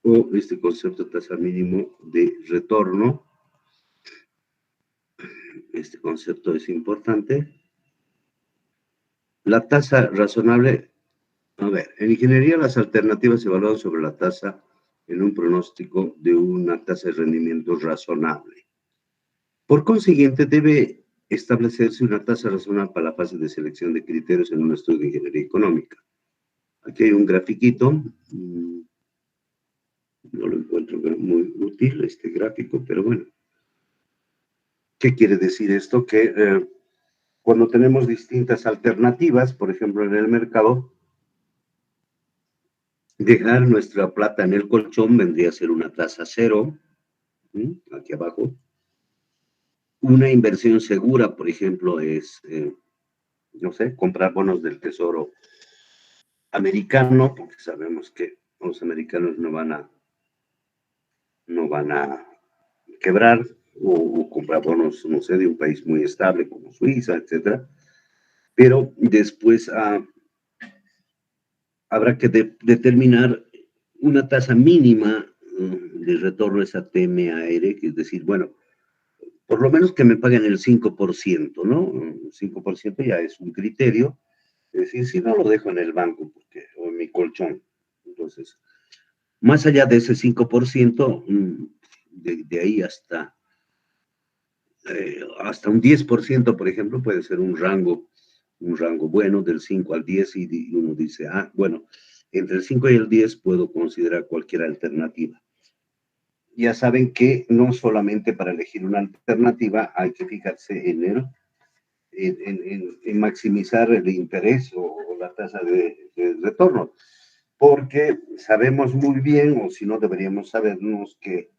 O este concepto tasa mínimo de retorno. Este concepto es importante. La tasa razonable, a ver, en ingeniería las alternativas se evalúan sobre la tasa en un pronóstico de una tasa de rendimiento razonable. Por consiguiente, debe establecerse una tasa razonable para la fase de selección de criterios en un estudio de ingeniería económica. Aquí hay un grafiquito, no lo encuentro muy útil este gráfico, pero bueno. ¿Qué quiere decir esto? Que cuando tenemos distintas alternativas, por ejemplo, en el mercado, dejar nuestra plata en el colchón vendría a ser una tasa cero, aquí abajo. Una inversión segura, por ejemplo, es, no sé, comprar bonos del Tesoro americano, porque sabemos que los americanos no van a quebrar, o comprar bonos, no sé, de un país muy estable como Suiza, etcétera. Pero después habrá que determinar una tasa mínima de retorno a esa TMAR, que es decir, bueno, por lo menos que me paguen el 5%, ¿no? El 5% ya es un criterio, es decir, si no lo dejo en el banco o en mi colchón. Entonces, más allá de ese 5%, de ahí hasta un 10%, por ejemplo, puede ser un rango bueno del 5 al 10 y uno dice, bueno, entre el 5 y el 10 puedo considerar cualquier alternativa. Ya saben que no solamente para elegir una alternativa hay que fijarse en maximizar el interés o la tasa de retorno, porque sabemos muy bien, o si no deberíamos sabernos, que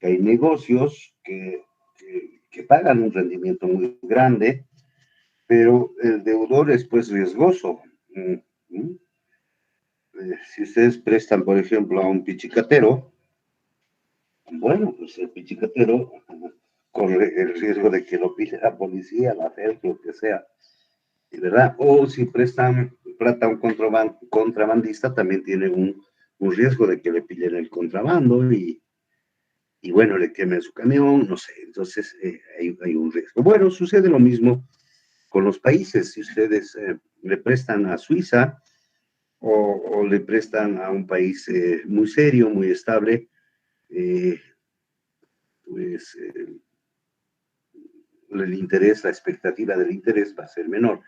hay negocios que pagan un rendimiento muy grande, pero el deudor es pues riesgoso. Si ustedes prestan, por ejemplo, a un pichicatero, bueno, pues el pichicatero corre el riesgo de que lo pille la policía, la FED, lo que sea, ¿verdad? O si prestan plata a un contrabandista, también tiene un riesgo de que le pillen el contrabando y bueno, le quemen su camión, no sé, entonces hay un riesgo. Bueno, sucede lo mismo con los países. Si ustedes le prestan a Suiza o le prestan a un país muy serio, muy estable, pues el interés, la expectativa del interés va a ser menor.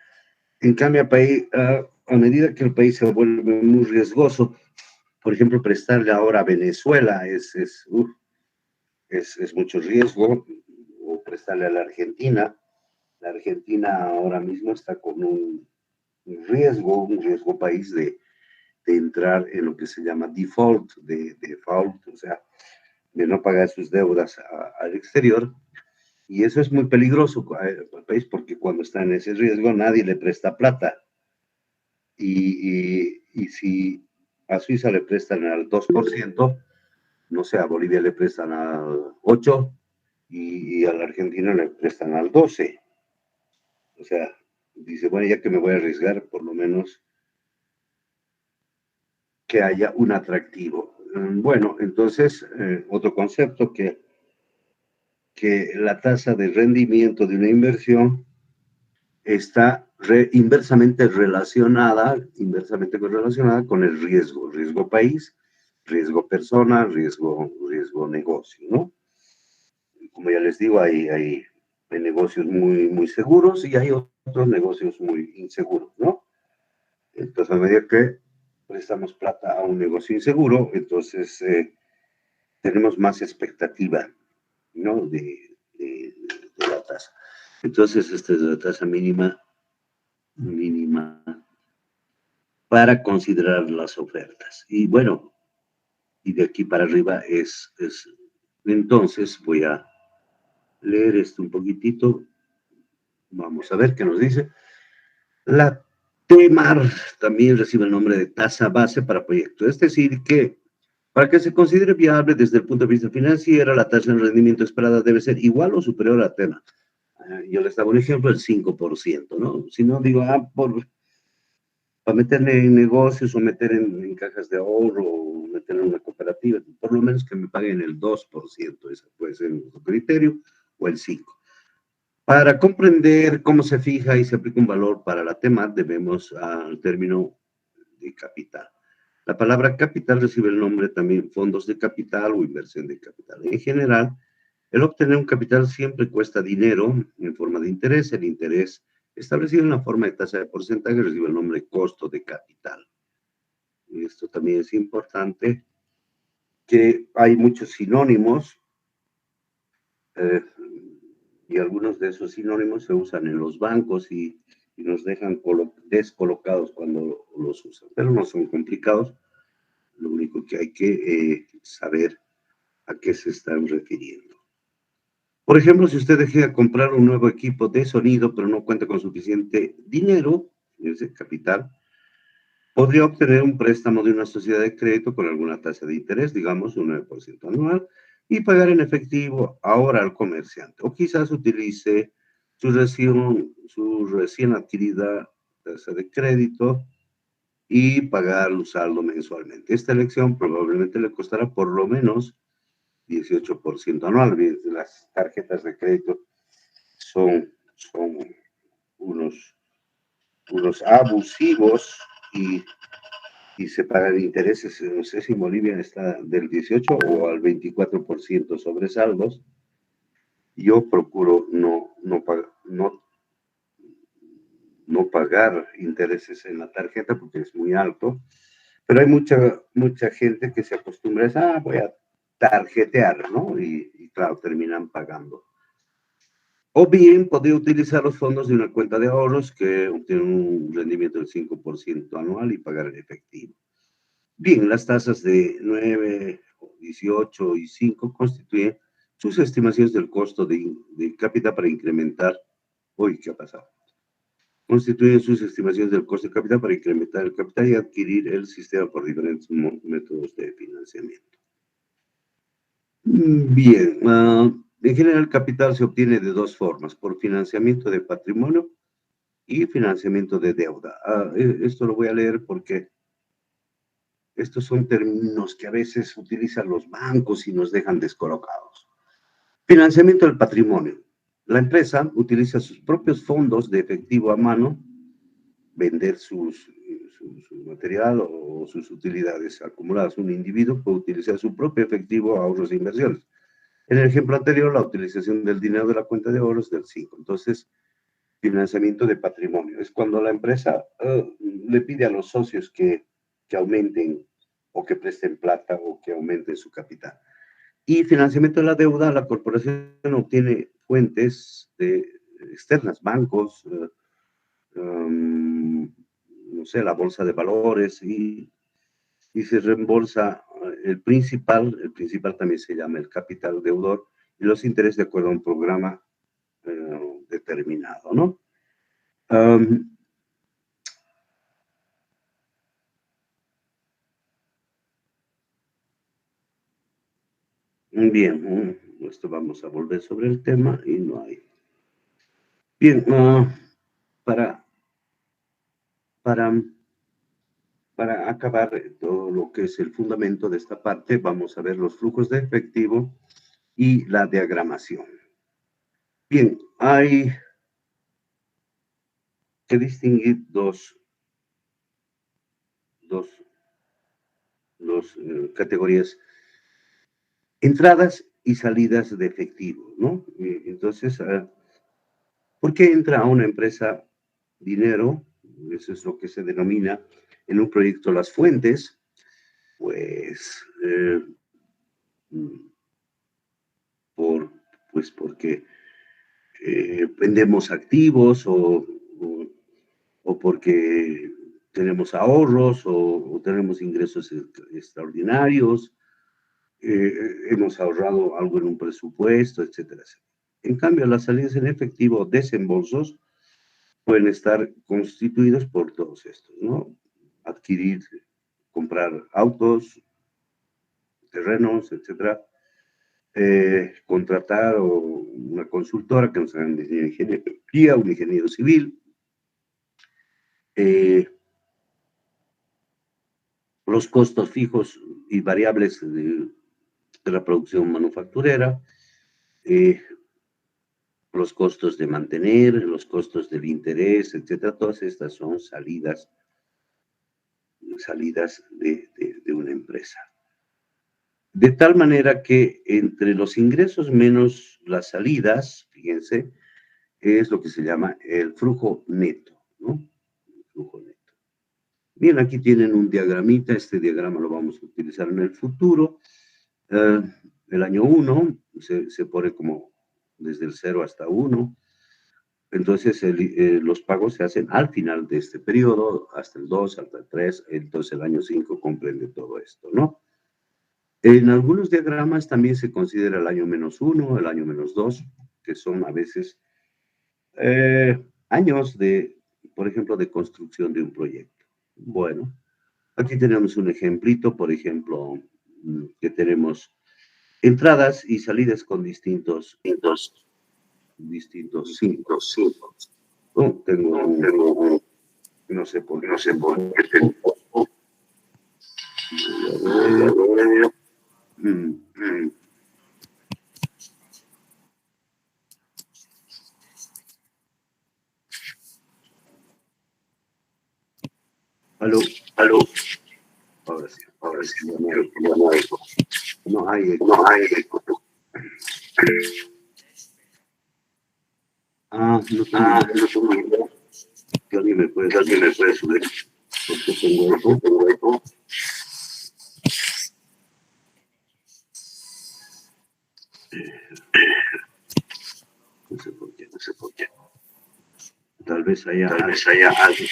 En cambio, a medida que el país se vuelve muy riesgoso, por ejemplo, prestarle ahora a Venezuela es mucho riesgo, o prestarle a la Argentina. La Argentina ahora mismo está con un riesgo país de entrar en lo que se llama default, o sea, de no pagar sus deudas al exterior. Y eso es muy peligroso para el país, porque cuando está en ese riesgo nadie le presta plata. Y si a Suiza le prestan al 2%, no sé, a Bolivia le prestan al 8% y a la Argentina le prestan al 12%. O sea, dice, bueno, ya que me voy a arriesgar, por lo menos que haya un atractivo. Bueno, entonces, otro concepto que la tasa de rendimiento de una inversión está inversamente correlacionada con el riesgo país, riesgo persona, riesgo negocio, ¿no? Como ya les digo, hay negocios muy, muy seguros y hay otros negocios muy inseguros, ¿no? Entonces, a medida que prestamos plata a un negocio inseguro, entonces tenemos más expectativa, ¿no? De tasa. Entonces, esta es la tasa mínima para considerar las ofertas. Y bueno, y de aquí para arriba entonces voy a leer esto un poquitito. Vamos a ver qué nos dice. La TEMAR también recibe el nombre de tasa base para proyectos. Es decir, que para que se considere viable desde el punto de vista financiero, la tasa de rendimiento esperada debe ser igual o superior a TEMAR. Yo les daba un ejemplo, el 5%, ¿no? Si no, digo, para meterme en negocios o meter en cajas de ahorro o meter en una cooperativa, por lo menos que me paguen el 2%, ese puede ser un criterio, o el 5%. Para comprender cómo se fija y se aplica un valor para la TEMAR, debemos al término de capital. La palabra capital recibe el nombre también fondos de capital o inversión de capital. En general, el obtener un capital siempre cuesta dinero en forma de interés. El interés establecido en la forma de tasa de porcentaje recibe el nombre de costo de capital. Y esto también es importante, que hay muchos sinónimos y algunos de esos sinónimos se usan en los bancos y nos dejan descolocados cuando los usan, pero no son complicados. Lo único que hay que saber a qué se están refiriendo. Por ejemplo, si usted desea comprar un nuevo equipo de sonido, pero no cuenta con suficiente dinero, ese capital, podría obtener un préstamo de una sociedad de crédito con alguna tasa de interés, digamos un 9% anual, y pagar en efectivo ahora al comerciante. O quizás utilice su recién adquirida tasa de crédito y pagar un saldo mensualmente. Esta elección probablemente le costará por lo menos 18% anual. Bien, las tarjetas de crédito son unos abusivos y se pagan intereses. No sé si en Bolivia está del 18 o al 24% sobre saldos. Yo procuro no pagar intereses en la tarjeta porque es muy alto, pero hay mucha gente que se acostumbra a voy a tarjetear, ¿no? Y claro, terminan pagando. O bien podría utilizar los fondos de una cuenta de ahorros que obtiene un rendimiento del 5% anual y pagar en efectivo. Bien, las tasas de 9, 18 y 5 constituyen sus estimaciones del costo de capital para incrementar. Uy, ¿qué ha pasado? Constituyen sus estimaciones del costo de capital para incrementar el capital y adquirir el sistema por diferentes métodos de financiamiento. Bien, en general el capital se obtiene de dos formas, por financiamiento de patrimonio y financiamiento de deuda. Esto lo voy a leer porque estos son términos que a veces utilizan los bancos y nos dejan descolocados. Financiamiento del patrimonio. La empresa utiliza sus propios fondos de efectivo a mano, vender su material o sus utilidades acumuladas. Un individuo puede utilizar su propio efectivo, ahorros e inversiones. En el ejemplo anterior, la utilización del dinero de la cuenta de ahorros del 5. Entonces, financiamiento de patrimonio. Es cuando la empresa le pide a los socios que aumenten o que presten plata o que aumenten su capital. Y financiamiento de la deuda, la corporación obtiene fuentes externas, bancos, no sé, la bolsa de valores y se reembolsa el principal también se llama el capital deudor y los intereses de acuerdo a un programa determinado, ¿no? Bien, esto vamos a volver sobre el tema y no hay. Bien, para acabar todo lo que es el fundamento de esta parte, vamos a ver los flujos de efectivo y la diagramación. Bien, hay que distinguir dos categorías: entradas y salidas de efectivo, ¿no? Entonces, ¿por qué entra a una empresa dinero? Eso es lo que se denomina en un proyecto las fuentes. Pues, porque vendemos activos o porque tenemos ahorros o tenemos ingresos extraordinarios, hemos ahorrado algo en un presupuesto, etcétera, etcétera. En cambio, las salidas en efectivo, desembolsos, pueden estar constituidos por todos estos, ¿no? Adquirir, comprar autos, terrenos, etcétera. Contratar una consultora que nos hagan diseño de ingeniería, un ingeniero civil. Los costos fijos y variables de la producción manufacturera. Los costos de mantener, los costos del interés, etcétera. Todas estas son salidas de una empresa. De tal manera que entre los ingresos menos las salidas, fíjense, es lo que se llama el flujo neto, ¿no? El flujo neto. Bien, aquí tienen un diagramita, este diagrama lo vamos a utilizar en el futuro. El año 1 se pone como desde el 0 hasta 1. Entonces, los pagos se hacen al final de este periodo, hasta el 2, hasta el 3, entonces el año 5 comprende todo esto, ¿no? En algunos diagramas también se considera el año -1, el año -2, que son a veces años por ejemplo, de construcción de un proyecto. Bueno, aquí tenemos un ejemplito, por ejemplo, que tenemos entradas y salidas con distintos símbolos. Tengo no sé por qué tengo. Aló. Ahora sí, no hay eco. No tengo idea. Que alguien me puede subir. Porque tengo eco. No sé por qué. Tal vez haya algo.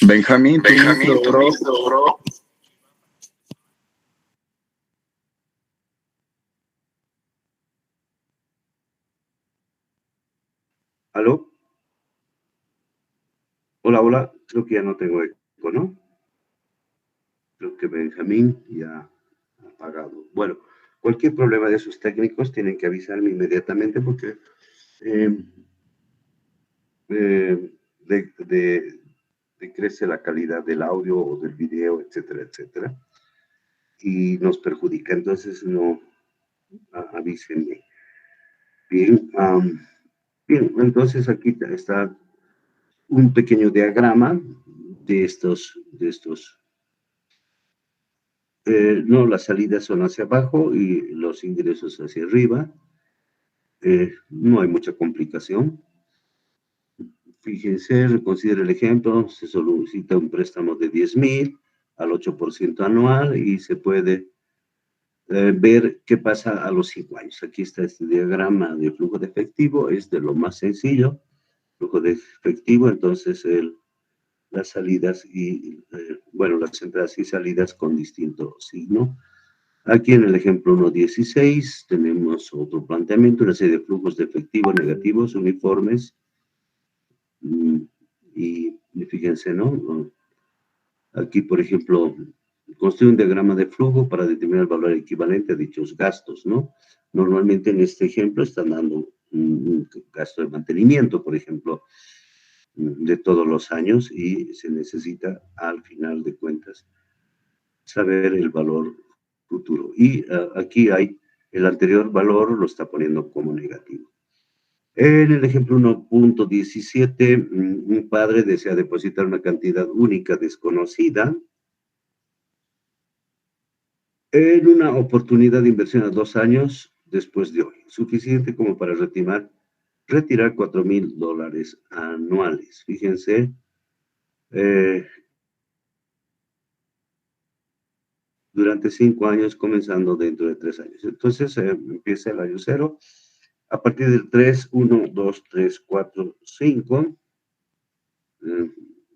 Benjamín, bro. ¿Aló? Hola. Creo que ya no tengo eco, ¿no? Creo que Benjamín ya ha apagado. Bueno, cualquier problema de esos técnicos tienen que avisarme inmediatamente porque decrece la calidad del audio o del video, etcétera, etcétera. Y nos perjudica. Entonces, no, avísenme. Bien, entonces aquí está un pequeño diagrama de estos no, las salidas son hacia abajo y los ingresos hacia arriba. No hay mucha complicación. Fíjense, considere el ejemplo, se solicita un préstamo de 10,000 al 8% anual y se puede ver qué pasa a los 5 años. Aquí está este diagrama de flujo de efectivo, es de lo más sencillo, flujo de efectivo, entonces las salidas y, las entradas y salidas con distinto signo. Aquí en el ejemplo 1.16 tenemos otro planteamiento, una serie de flujos de efectivo negativos uniformes. Y fíjense, ¿no? Aquí, por ejemplo, construye un diagrama de flujo para determinar el valor equivalente a dichos gastos, ¿no? Normalmente en este ejemplo están dando un gasto de mantenimiento, por ejemplo, de todos los años y se necesita al final de cuentas saber el valor futuro. Y aquí hay el anterior valor, lo está poniendo como negativo. En el ejemplo 1.17, un padre desea depositar una cantidad única desconocida en una oportunidad de inversión a 2 años después de hoy, suficiente como para retirar $4,000 anuales. Fíjense, durante 5 años, comenzando dentro de 3 años. Entonces, empieza el año 0. A partir del 3, 1, 2, 3, 4, 5.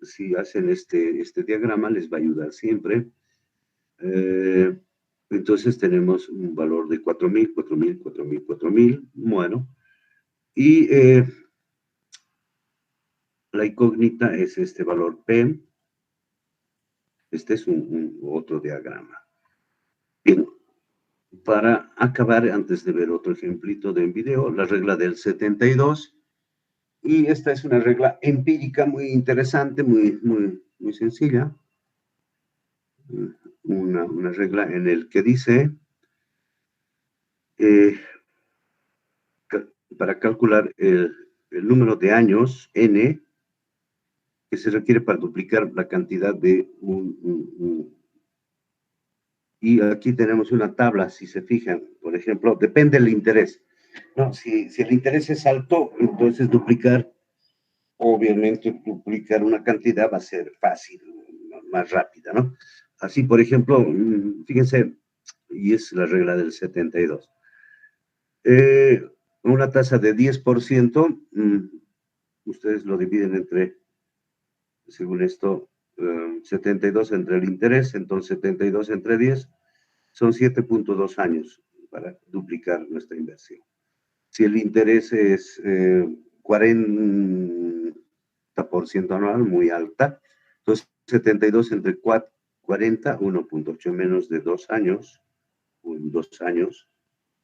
Si hacen este diagrama, les va a ayudar siempre. Entonces, tenemos un valor de 4.000, 4.000, 4.000, 4.000. Bueno. Y la incógnita es este valor P. Este es otro diagrama. Bien, para acabar, antes de ver otro ejemplito de video, la regla del 72. Y esta es una regla empírica muy interesante, muy sencilla. Una regla en el que dice, para calcular el número de años, n, que se requiere para duplicar la cantidad de y aquí tenemos una tabla, si se fijan, por ejemplo, depende del interés. No, si el interés es alto, entonces obviamente duplicar una cantidad va a ser fácil, más rápida, ¿no? Así, por ejemplo, fíjense, y es la regla del 72. Una tasa de 10%, ustedes lo dividen entre, según esto, 72 entre el interés, entonces 72 entre 10 son 7.2 años para duplicar nuestra inversión. Si el interés es 40% anual, muy alta, entonces 72 entre 40, 1.8, menos de 2 años, o en 2 años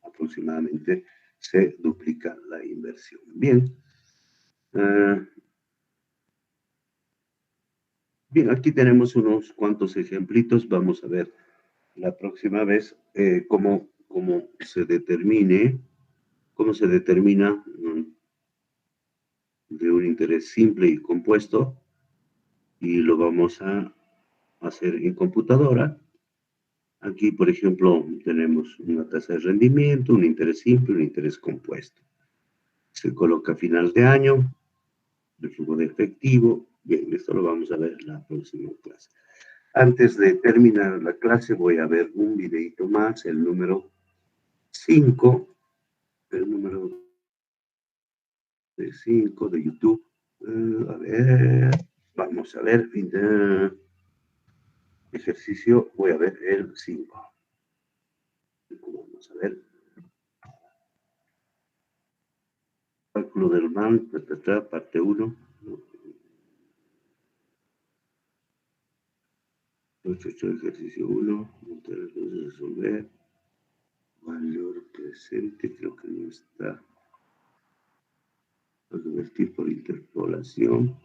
aproximadamente, se duplica la inversión. Bien. Bien, aquí tenemos unos cuantos ejemplitos. Vamos a ver la próxima vez cómo se determina de un interés simple y compuesto, y lo vamos a hacer en computadora. Aquí, por ejemplo, tenemos una tasa de rendimiento, un interés simple, un interés compuesto. Se coloca a final de año, el flujo de efectivo. Bien, esto lo vamos a ver en la próxima clase. Antes de terminar la clase, voy a ver un videito más, el número 5, el número 5 de YouTube. A ver, vamos a ver, ejercicio, voy a ver el 5. Vamos a ver. Cálculo del MAN, parte 1. Ejercicio 1, resolver. Valor presente, creo que no está. Convertir por interpolación.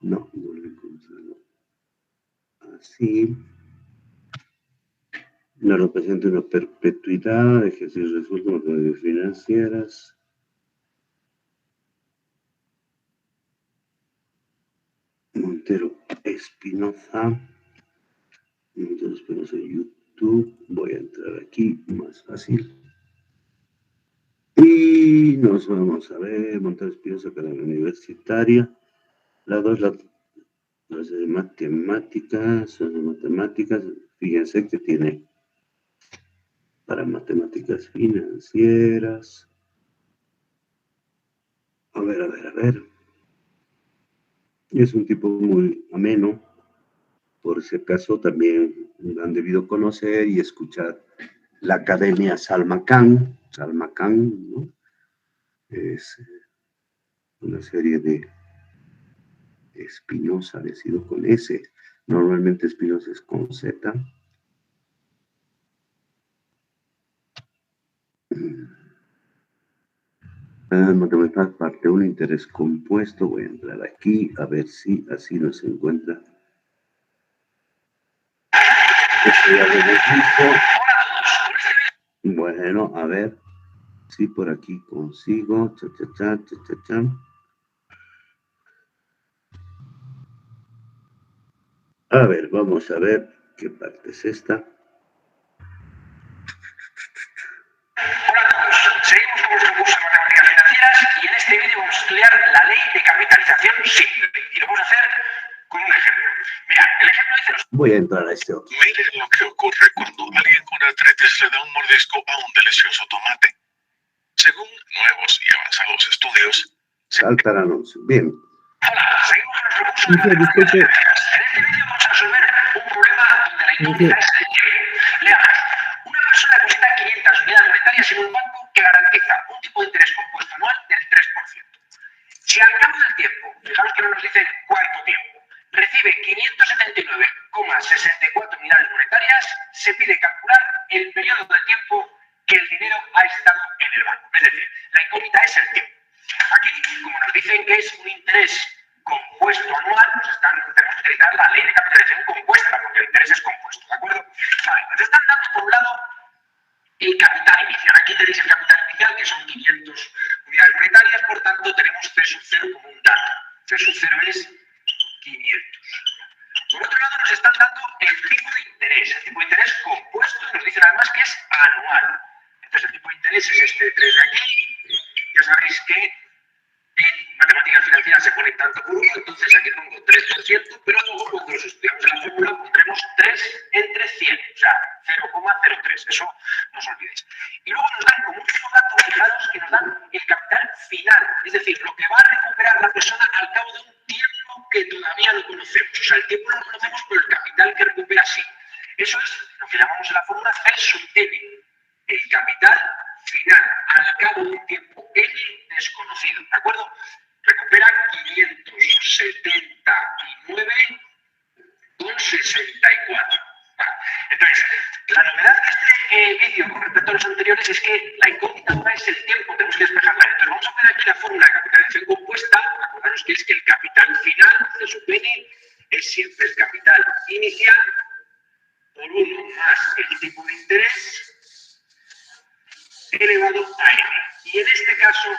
No lo he encontrado. Así. No representa una perpetuidad, ejercicio resuelto con actividades financieras. Montero Espinoza. Montero Espinoza YouTube. Voy a entrar aquí, más fácil. Y nos vamos a ver, Montero Espinoza, Academia Universitaria. La 2, la de matemáticas, son de matemáticas. Fíjense que tiene para matemáticas financieras. A ver. Es un tipo muy ameno. Por si acaso también han debido conocer y escuchar la Academia Salmacán, ¿no? Es una serie de Espinosa, decido con S. Normalmente Espinosa es con Z. Matemáticas parte 1, interés compuesto. Voy a entrar aquí a ver si así nos encuentra. Esto ya lo hemos visto. Bueno, a ver si por aquí consigo. A ver, vamos a ver qué parte es esta. Hola a todos, seguimos con nuestro curso de matemáticas financieras y en este vídeo vamos a estudiar la ley de capitalización simple y lo vamos a hacer con un ejemplo. Mira, el ejemplo dice... Voy a entrar a este otro. Miren lo que ocurre cuando a un delicioso tomate. Según nuevos y avanzados estudios, salta el anuncio. Bien. Hola, seguimos con nuestro curso de matemáticas generales. En este vídeo vamos a resolver un problema donde la incógnita es el tiempo. Leamos. Una persona deposita 500 unidades monetarias en un banco que garantiza un tipo de interés compuesto anual del 3%. Si al cabo del tiempo, fijaros que no nos dice cuánto tiempo, recibe 579,64 unidades monetarias, se pide calcular el periodo de tiempo que el dinero ha estado en el banco. Es decir, la incógnita es el tiempo. Aquí, como nos dicen que es un interés compuesto anual, pues tenemos que utilizar la ley de capitalización compuesta, porque el interés es compuesto, ¿de acuerdo? Vale, nos están dando por un lado el capital inicial. Aquí tenéis el capital inicial, que son 500 unidades monetarias, por tanto tenemos C sub 0 como un dato. C sub 0 es 500. Por otro lado, nos están dando el tipo de interés. El tipo de interés compuesto, nos dicen además que es anual. Entonces el tipo de interés es este 3 de aquí. Ya sabéis que en matemáticas financieras se pone tanto por uno, entonces aquí pongo 3%, pero luego cuando los estudiamos en la fórmula pondremos 3 entre 100, o sea, 0,03, eso no os olvidéis. Y luego nos dan como último dato, fijaros que nos dan el capital final, es decir, lo que va a recuperar la persona al cabo de un tiempo que todavía no conocemos. O sea, el tiempo lo conocemos por el capital que recupera sí. Eso es lo que llamamos en la fórmula C sub N, el capital final al cabo de un tiempo N desconocido, ¿de acuerdo? Recupera 579,64. ¿Vale? Entonces, la novedad de este vídeo con respecto a los anteriores es que la incógnita ahora es el tiempo, tenemos que despejarla. Entonces, vamos a poner aquí la fórmula de capitalización compuesta. Acordaros que es que el capital final de su N es siempre el capital inicial por 1 más el tipo de interés elevado a n. Y en este caso,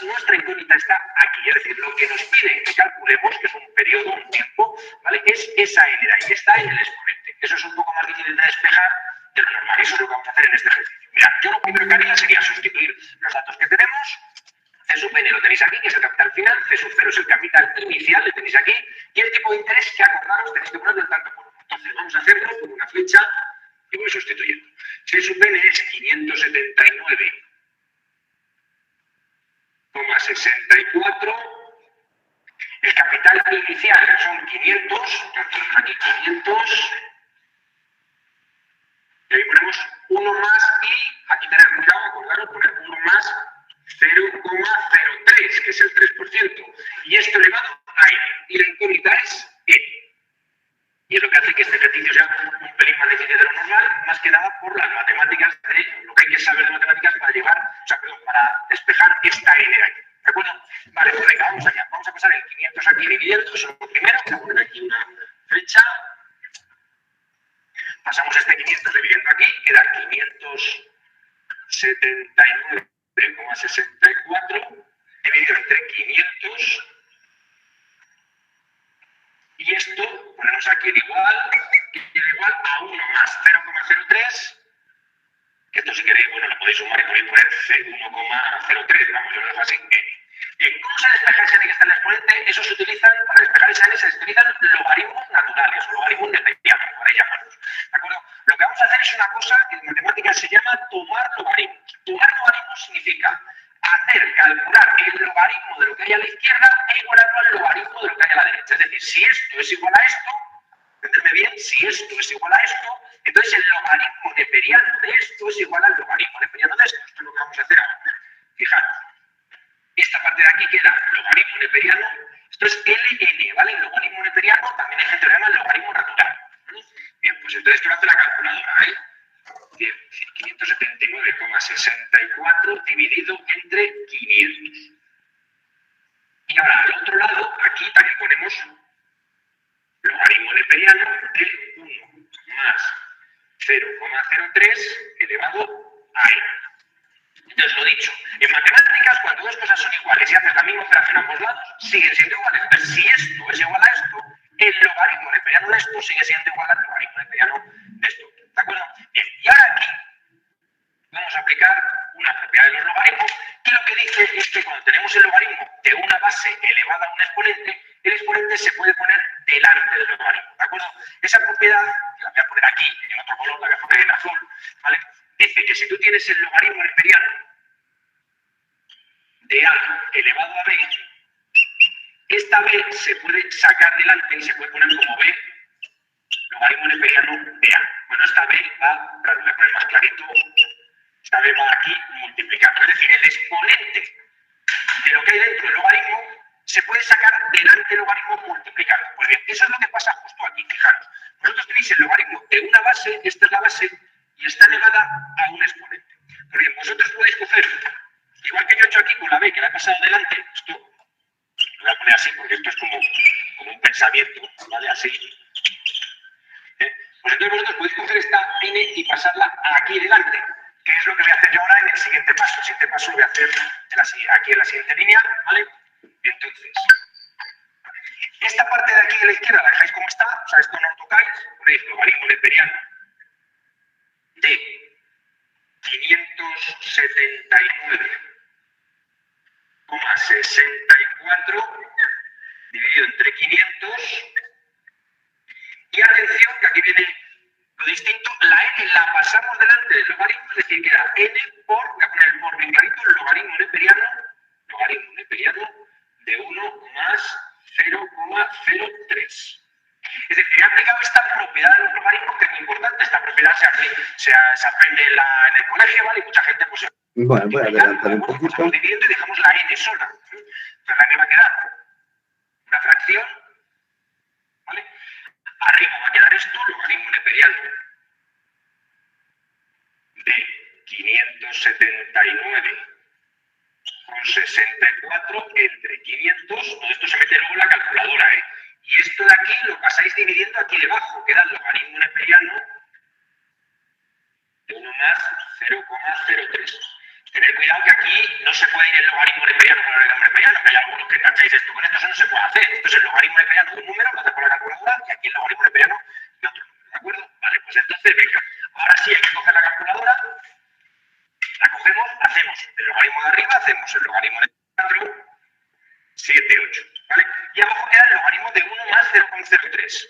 nuestra incógnita está aquí. Es decir, lo que nos piden que calculemos, que es un periodo, un tiempo, ¿vale? Es esa n de ahí, está en el exponente. Eso es un poco más difícil de despejar de lo normal. Eso es lo que vamos a hacer en este ejercicio. Mirad, yo lo primero que haría sería sustituir los datos que tenemos. C sub n lo tenéis aquí, que es el capital final. C sub 0 es el capital inicial, lo tenéis aquí. Y el tipo de interés que acordaros tenéis que ponerlo en tanto por uno. Entonces vamos a hacerlo con una flecha y voy sustituyendo. C sub n es 579,64. El capital inicial son 500. Aquí 500. Y ahí ponemos 1 más y aquí tenéis cuidado, acordaros, poner 1 más 0,03, que es el 3%. Y esto elevado a n. Y la incógnita es n. Y es lo que hace que este ejercicio sea un pelín más difícil de lo normal, más que nada por las matemáticas, de lo que hay que saber de matemáticas para llevar, para despejar esta n de aquí. ¿De acuerdo? Vale, pues venga, vamos allá. Vamos a pasar el 500 aquí dividiendo, eso es lo primero. Vamos a poner aquí una flecha. Pasamos este 500 dividiendo aquí, queda 579,64 dividido entre 500. Y esto ponemos aquí el igual, que queda igual a 1 más 0,03, que esto si queréis, bueno, lo podéis sumar y podéis poner 1,03, vamos, yo lo dejo así, n. Bien, ¿cómo se despeja ese n que está en el exponente? Eso se utilizan, para despejar ese n se utilizan logaritmos naturales, o logaritmos neperianos, para llamarlos, ¿de acuerdo? Lo que vamos a hacer es una cosa que en matemáticas se llama tomar logaritmos. Tomar logaritmos significa calcular el logaritmo de lo que hay a la izquierda e igualarlo al logaritmo de lo que hay a la derecha. Es decir, si esto es igual a esto, entenderme bien, si esto es igual a esto, entonces el logaritmo neperiano de esto es igual al logaritmo neperiano de esto. Esto es lo que vamos a hacer ahora. Fijaros, esta parte de aquí queda logaritmo neperiano, esto es ln, ¿vale? El logaritmo neperiano también hay gente que lo llama logaritmo natural. Bien, pues entonces esto lo hace la calculadora, ¿eh? Bien, 579,64 dividido entre 500. Y ahora, al otro lado, aquí también ponemos logaritmo neperiano de 1 más 0,03 elevado a n. Entonces, lo dicho, en matemáticas, cuando dos cosas son iguales y haces la misma operación a ambos lados, siguen siendo iguales. Entonces, si esto es igual a esto, el logaritmo neperiano de esto sigue siendo igual al logaritmo neperiano de esto. ¿De acuerdo? Bien, y ahora aquí vamos a aplicar una propiedad de los logaritmos que lo que dice es que cuando tenemos el logaritmo de una base elevada a un exponente, el exponente se puede poner delante del logaritmo. ¿De acuerdo? Esa propiedad, la voy a poner aquí en otro color, la voy a poner en azul, ¿vale? dice que si tú tienes el logaritmo neperiano de A elevado a B, esta B se puede sacar delante y se puede poner como B, logaritmo neperiano de A. Bueno, esta B va, claro, voy a poner más clarito, esta B va aquí multiplicando. Es decir, el exponente de lo que hay dentro del logaritmo se puede sacar delante del logaritmo multiplicando. Pues bien, eso es lo que pasa justo aquí, fijaros. Vosotros tenéis el logaritmo de una base, esta es la base, y está elevada a un exponente. Pues bien, vosotros podéis coger, igual que yo he hecho aquí con la B, que la he pasado delante, esto lo voy a poner así porque esto es como un pensamiento, ¿vale? Así. Pues entonces vosotros podéis coger esta n y pasarla aquí delante, que es lo que voy a hacer yo ahora en el siguiente paso. El siguiente paso lo voy a hacer aquí en la siguiente línea, ¿vale? Y entonces, esta parte de aquí de la izquierda la dejáis como está, o sea, esto no lo tocáis, ponéis logaritmo neperiano de 579,64 dividido entre 500. Y atención, que aquí viene lo distinto, la n la pasamos delante del logaritmo, es decir, queda n por, voy a poner el por bien clarito, el logaritmo neperiano de 1 más 0,03. Es decir, he aplicado esta propiedad de los logaritmos, que es muy importante. Esta propiedad se aprende en el colegio, ¿vale? Y mucha gente, pues... Bueno, voy a adelantar un poquito. Estamos dividiendo y dejamos la n sola. Entonces la n va a quedar una fracción, ¿vale? Arriba va a quedar esto, logaritmo neperiano de 579,64 entre 500. Todo esto se mete luego en la calculadora, ¿eh? Y esto de aquí lo pasáis dividiendo aquí debajo, queda el logaritmo neperiano de 1 más 0,03. Tened cuidado que aquí no se puede ir el logaritmo neperiano con el logaritmo neperiano, que hay algunos que tacháis esto con esto, eso no se puede hacer. Esto es el logaritmo neperiano de un número, lo haces con la calculadora, y aquí el logaritmo neperiano de otro número, ¿de acuerdo? Vale, pues entonces, venga, ahora sí hay que coger la calculadora, la cogemos, hacemos el logaritmo de arriba, hacemos el logaritmo de 4, 7, 8, ¿vale? Y abajo queda el logaritmo de 1 más 0,03.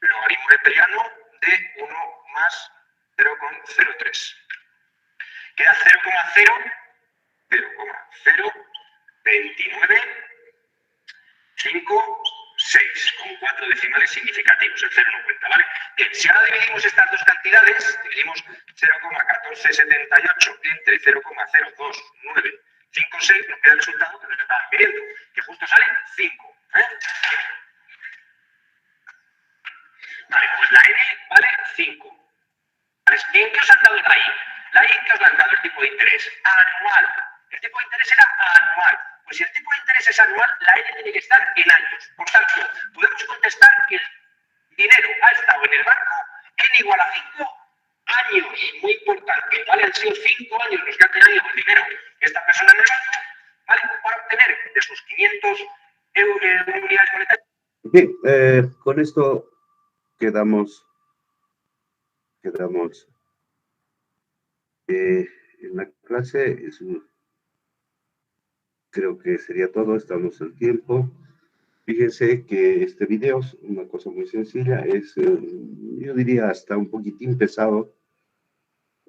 El logaritmo neperiano de 1 más 0,03. Queda 0,02956 con 4 decimales significativos, el 0 no cuenta, ¿vale? Bien, si ahora dividimos estas dos cantidades, dividimos 0,1478 entre 0,02956, nos queda el resultado que nos estaban pidiendo, que justo sale 5. Vale, pues la n vale 5. ¿En qué os han dado la i? La i, ¿qué os han dado? El tipo de interés anual. El tipo de interés era anual. Pues si el tipo de interés es anual, la n tiene que estar en años. Por tanto, podemos contestar que el dinero ha estado en el banco n igual a 5 años. Muy importante, ¿vale? Han sido 5 años los que han tenido el dinero esta persona en el banco, ¿vale? Para obtener de sus 500 unidades monetarias. Bien, con esto quedamos en la clase. Creo que sería todo, estamos en tiempo. Fíjense que este video es una cosa muy sencilla, es, yo diría, hasta un poquitín pesado,